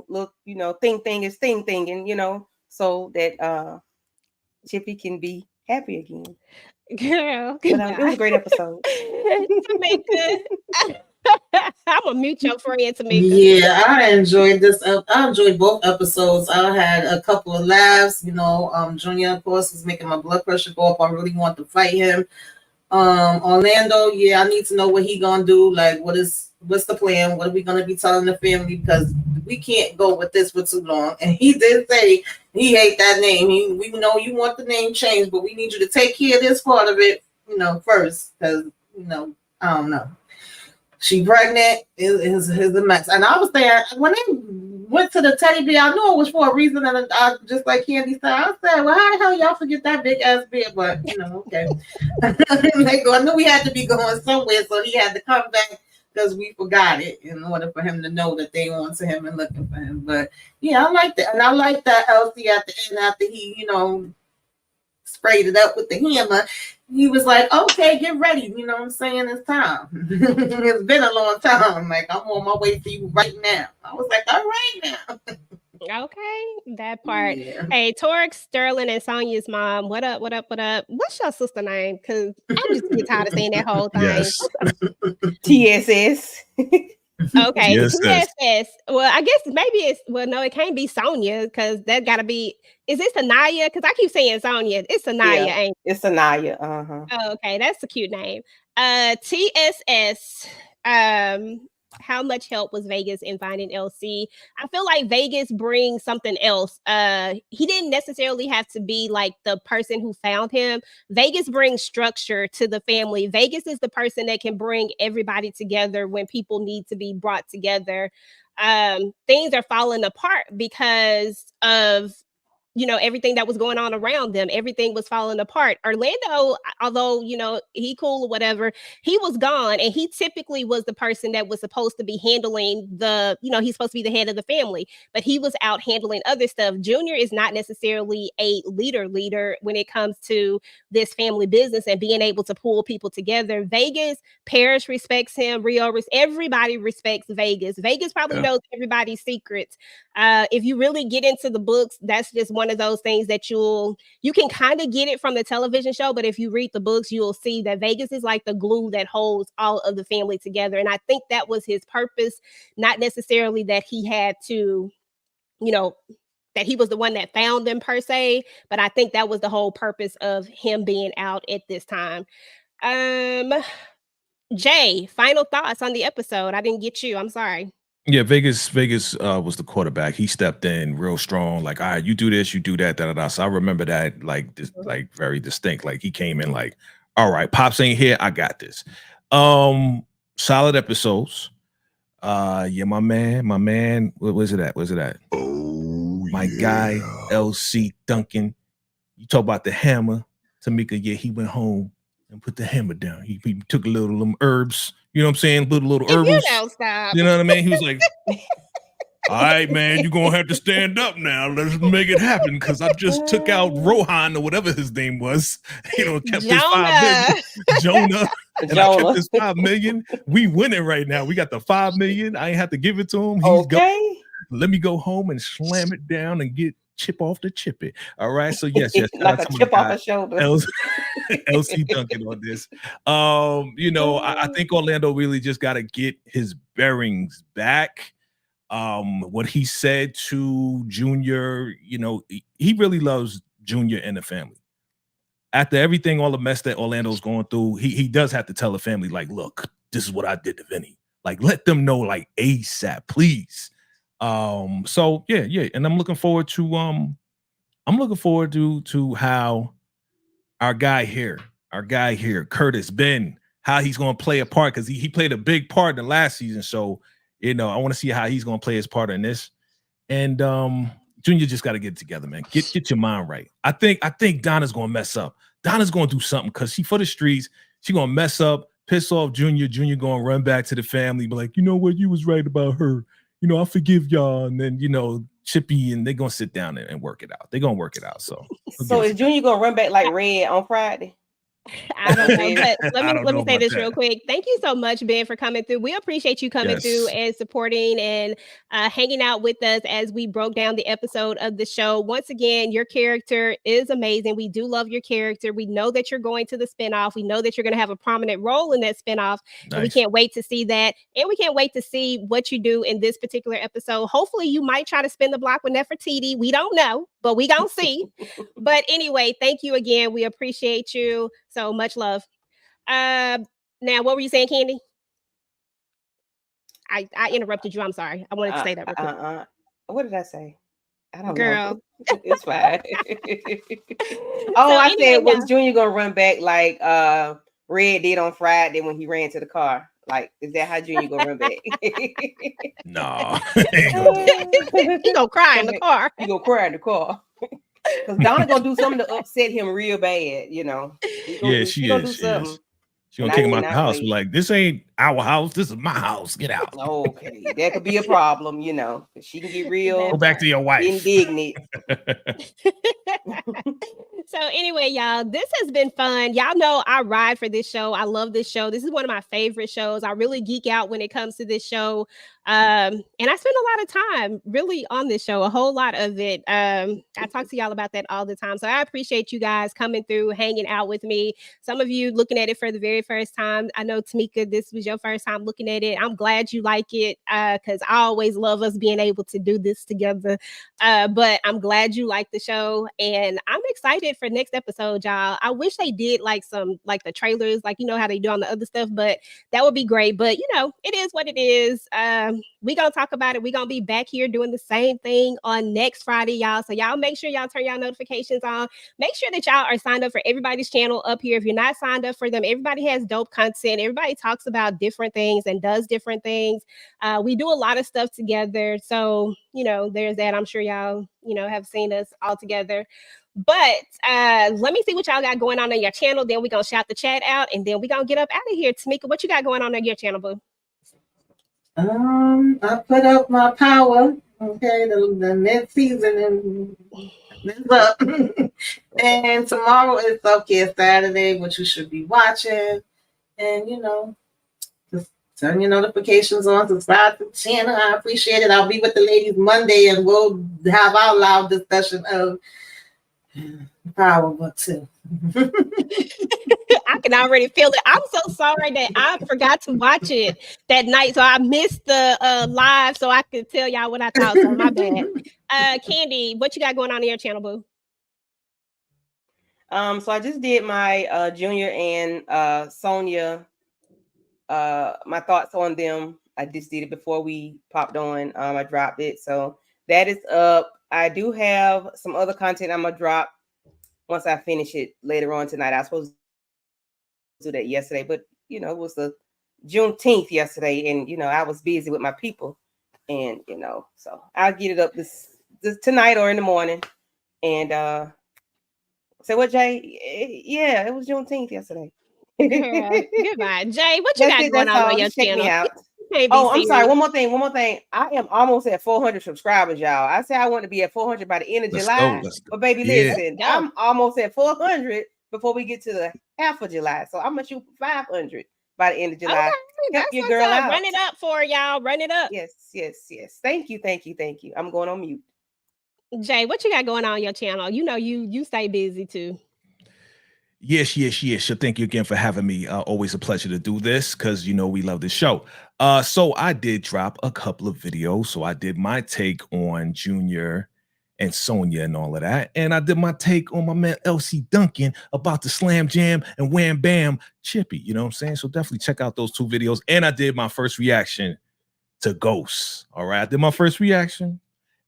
look, thing is thinking, so that Chippy can be happy again. Girl, it was a great episode. Tamika, I'm gonna mute your friend, Tamika. Yeah, I enjoyed this. I enjoyed both episodes. I had a couple of laughs. Junior, of course, was making my blood pressure go up. I really want to fight him. Orlando, yeah, I need to know what he gonna do. Like, what's the plan? What are we gonna be telling the family? Because we can't go with this for too long. And he did say he hate that name. We know you want the name changed, but we need you to take care of this part of it, first. Because I don't know. She pregnant is a mess. And I was there when they went to the teddy bear. I knew it was for a reason, and I just like Candy said, I said, well, how the hell y'all forget that big ass bear? But okay. I knew we had to be going somewhere, so he had to come back because we forgot it in order for him to know that they on to him and looking for him. But yeah, I like that, and I like that LC at the end after he, sprayed it up with the hammer. He was like, okay, get ready. You know what I'm saying? It's time. It's been a long time. Like, I'm on my way to you right now. I was like, all right now. Okay, that part. Yeah. Hey, Torek, Sterling, and Sonia's mom. What up? What up? What up? What's your sister name? Because I'm just get tired of saying that whole thing. Yes. TSS. Okay, Yes, yes. TSS. Well, I guess maybe it's no, it can't be Sonia because that gotta be. Is it Sanaya? Because I keep saying Sonia. It's Sanaya, Yeah, ain't it's Anaya. Uh-huh. Oh, okay, that's a cute name. TSS. How much help was Vegas in finding LC? I feel like Vegas brings something else. He didn't necessarily have to be like the person who found him. Vegas brings structure to the family. Vegas is the person that can bring everybody together when people need to be brought together. Things are falling apart because of everything that was going on around them. Everything was falling apart. Orlando, although he cool or whatever, he was gone, and he typically was the person that was supposed to be handling he's supposed to be the head of the family, but he was out handling other stuff. Junior is not necessarily a leader when it comes to this family business and being able to pull people together. Vegas, Paris respects him. Everybody respects Vegas. Vegas probably knows everybody's secrets. If you really get into the books, that's just one of those things that you can kind of get it from the television show, but if you read the books, you'll see that Vegas is like the glue that holds all of the family together. And I think that was his purpose, not necessarily that he had to, that he was the one that found them per se, but I think that was the whole purpose of him being out at this time. Jay, final thoughts on the episode. I didn't get you. I'm sorry. Yeah, Vegas was the quarterback. He stepped in real strong, like, all right, you do this, you do that, da da da. So I remember that like very distinct. Like he came in like, all right, Pops ain't here, I got this. Solid episodes. Yeah, my man, what was it at? Oh, my guy, LC Duncan. You talk about the hammer, Tamika. Yeah, he went home and put the hammer down. He took a little herbs, you know what I'm saying? Little If you herbals. don't stop. You know what I mean? He was like, all right, man, you're going to have to stand up now. Let's make it happen because I just took out Rohan or whatever his name was. Kept his 5 million. Jonah. And I kept his 5 million. We winning right now. We got the 5 million. I ain't have to give it to him. He's okay. Let me go home and slam it down and get chip off the chip it. All right. So yes. Like a chip off a shoulder. LC Duncan on this. I think Orlando really just got to get his bearings back. What he said to Junior, he really loves Junior and the family. After everything, all the mess that Orlando's going through, he does have to tell the family, like, look, this is what I did to Vinny. Like, let them know, like, ASAP, please. So yeah. And I'm looking forward to how our guy here, Curtis Ben, how he's going to play a part, because he played a big part in the last season. So, I want to see how he's going to play his part in this. And Junior just got to get it together, man. Get your mind right. I think Donna's going to mess up. Donna's going to do something because she for the streets. She going to mess up, piss off Junior. Junior going to run back to the family, be like, you know what? You was right about her. I forgive y'all. And then, Chippy, and they're going to sit down and work it out. They're going to work it out. So is Junior going to run back like Red on Friday? I don't know, but let me say this real quick. Thank you so much, Ben, for coming through. We appreciate you coming through and supporting and hanging out with us as we broke down the episode of the show. Once again, your character is amazing. We do love your character. We know that you're going to the spinoff. We know that you're going to have a prominent role in that spinoff. Nice. And we can't wait to see that. And we can't wait to see what you do in this particular episode. Hopefully, you might try to spin the block with Nefertiti. We don't know, but we gonna see. But anyway, thank you again. We appreciate you. So much love. Now, what were you saying, Candy? I interrupted you. I'm sorry. I wanted to say that real quick. What did I say? I don't know. It's fine. I said, was Junior gonna run back like Red did on Friday when he ran to the car? Like, is that how Junior gonna run back? No. He gonna cry in the car. He gonna cry in the car. Because Donna gonna do something to upset him real bad, She is. She gonna kick him out the house. Like, this ain't our house. This is my house. Get out. Okay, that could be a problem. She can get real. Go back to your wife. Indignant. So anyway, y'all, this has been fun. Y'all know I ride for this show. I love this show. This is one of my favorite shows. I really geek out when it comes to this show. And I spend a lot of time really on this show, a whole lot of it. I talk to y'all about that all the time. So I appreciate you guys coming through, hanging out with me. Some of you looking at it for the very first time. I know, Tamika, this was your first time looking at it. I'm glad you like it because I always love us being able to do this together. But I'm glad you like the show. And I'm excited for next episode, y'all. I wish they did like some, like the trailers, like, you know, how they do on the other stuff, but that would be great. But, you know, it is what it is. We gonna talk about it. We gonna be back here doing the same thing on next Friday, y'all. So y'all make sure y'all turn y'all notifications on. Make sure that y'all are signed up for everybody's channel up here. If you're not signed up for them, everybody has dope content. Everybody talks about different things and does different things. We do a lot of stuff together. So, you know, there's that. I'm sure y'all, you know, have seen us all together. But let me see what y'all got going on your channel. Then we're gonna shout the chat out and then we're gonna get up out of here. Tamika, what you got going on your channel, boo? I put up my power. Okay, the next season is up. And tomorrow is Self-Care Saturday, which you should be watching. And you know, just turn your notifications on, subscribe to the channel. I appreciate it. I'll be with the ladies Monday and we'll have our loud discussion of Power Book 2. I can already feel it. I'm so sorry that I forgot to watch it that night. So I missed the live so I could tell y'all what I thought. So my bad. Candy, what you got going on your channel, boo? So I just did my Junior and Sonia, my thoughts on them. I just did it before we popped on. I dropped it. So that is up. I do have some other content I'm gonna drop once I finish it later on tonight. I was supposed to do that yesterday, but you know, it was the Juneteenth yesterday, and you know, I was busy with my people, and you know, so I'll get it up this tonight or in the morning. And say what, Jay? Yeah, it was Juneteenth yesterday. Goodbye, Jay. What you got going on your Check channel? me out. Oh, I'm sorry. One more thing. I am almost at 400 subscribers, y'all. I said I want to be at 400 by the end of July. Let's go. But baby, listen, I'm almost at 400 before we get to the half of July. So I'm gonna shoot 500 by the end of July. Okay, help your girl out. Run it up for y'all. Run it up. Yes. Thank you. I'm going on mute. Jay, what you got going on your channel? You know, you stay busy too. Yes. So thank you again for having me. Always a pleasure to do this because, you know, we love this show. So I did drop a couple of videos. So I did my take on Junior and Sonia and all of that. And I did my take on my man LC Duncan about the Slam Jam and Wham Bam Chippy. You know what I'm saying? So definitely check out those two videos. And I did my first reaction to Ghosts. All right. I did my first reaction.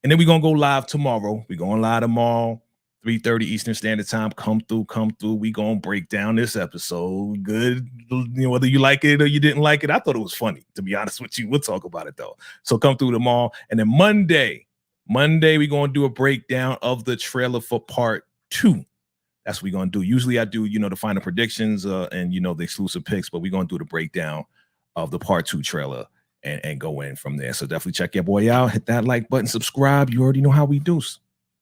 And then we're going to go live tomorrow. We're going live tomorrow. 3:30 Eastern Standard Time. Come through. We gonna break down this episode. Good, you know, whether you like it or you didn't like it. I thought it was funny, to be honest with you. We'll talk about it though. So come through tomorrow. And then Monday, we're gonna do a breakdown of the trailer for part 2. That's what we're gonna do. Usually I do, you know, the final predictions and you know the exclusive picks, but we're gonna do the breakdown of the part 2 trailer and go in from there. So definitely check your boy out. Hit that like button, subscribe. You already know how we do.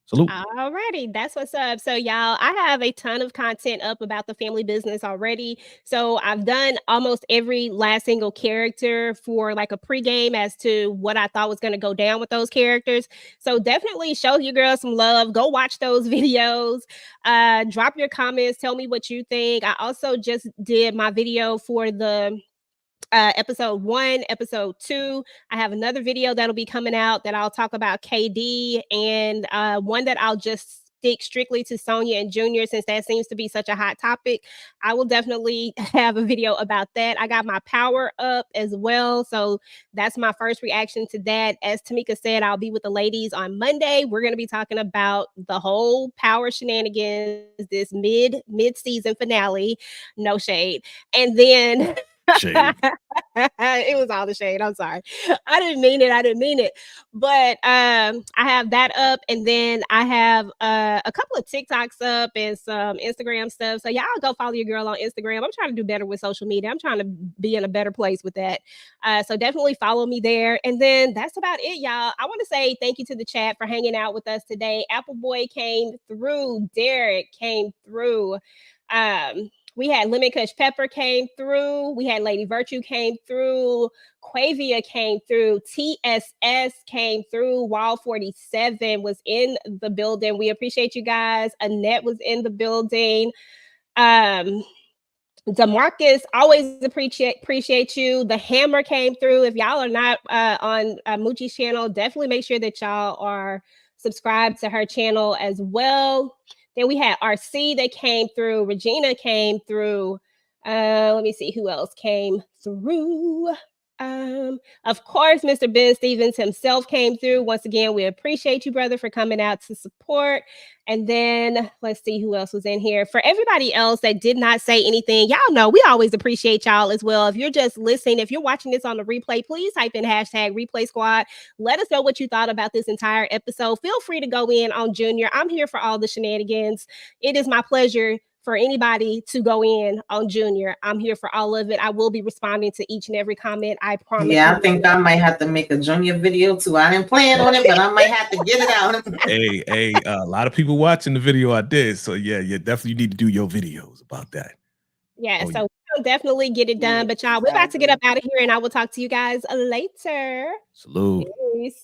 Salute. Alrighty, that's what's up. So y'all, I have a ton of content up about the family business already. So I've done almost every last single character for like a pregame as to what I thought was going to go down with those characters. So definitely show your girl some love. Go watch those videos. Drop your comments. Tell me what you think. I also just did my video for the episode 1, episode 2. I have another video that'll be coming out that I'll talk about KD, and one that I'll just stick strictly to Sonia and Junior since that seems to be such a hot topic. I will definitely have a video about that. I got my power up as well, so that's my first reaction to that. As Tamika said, I'll be with the ladies on Monday. We're going to be talking about the whole power shenanigans, this mid-season finale, no shade, and then Shade. It was all the shade. I'm sorry. I didn't mean it. But I have that up, and then I have a couple of TikToks up and some Instagram stuff. So y'all go follow your girl on Instagram. I'm trying to do better with social media. I'm trying to be in a better place with that. So definitely follow me there. And then that's about it, y'all. I want to say thank you to the chat for hanging out with us today. Apple Boy came through. Derek came through. We had Lemon Kush Pepper came through. We had Lady Virtue came through. Quavia came through. TSS came through. Wall 47 was in the building. We appreciate you guys. Annette was in the building. DeMarcus, always appreciate you. The Hammer came through. If y'all are not on Moochie's channel, definitely make sure that y'all are subscribed to her channel as well. Then we had RC that came through. Regina came through. Let me see who else came through. Of course, Mr. Ben Stevens himself came through. Once again, we appreciate you, brother, for coming out to support. And then let's see who else was in here. For everybody else that did not say anything, y'all know we always appreciate y'all as well. If you're just listening, if you're watching this on the replay, please type in hashtag replay squad. Let us know what you thought about this entire episode. Feel free to go in on Junior. I'm here for all the shenanigans. It is my pleasure for anybody to go in on Junior. I'm here for all of it. I will be responding to each and every comment. I promise. Yeah, I think I might have to make a Junior video too. I didn't plan on it, but I might have to get it out. Hey, a lot of people watching the video I did. So yeah, definitely need to do your videos about that. Yeah, so we'll definitely get it done. But y'all, we're about to get up out of here, and I will talk to you guys later. Salute. Peace.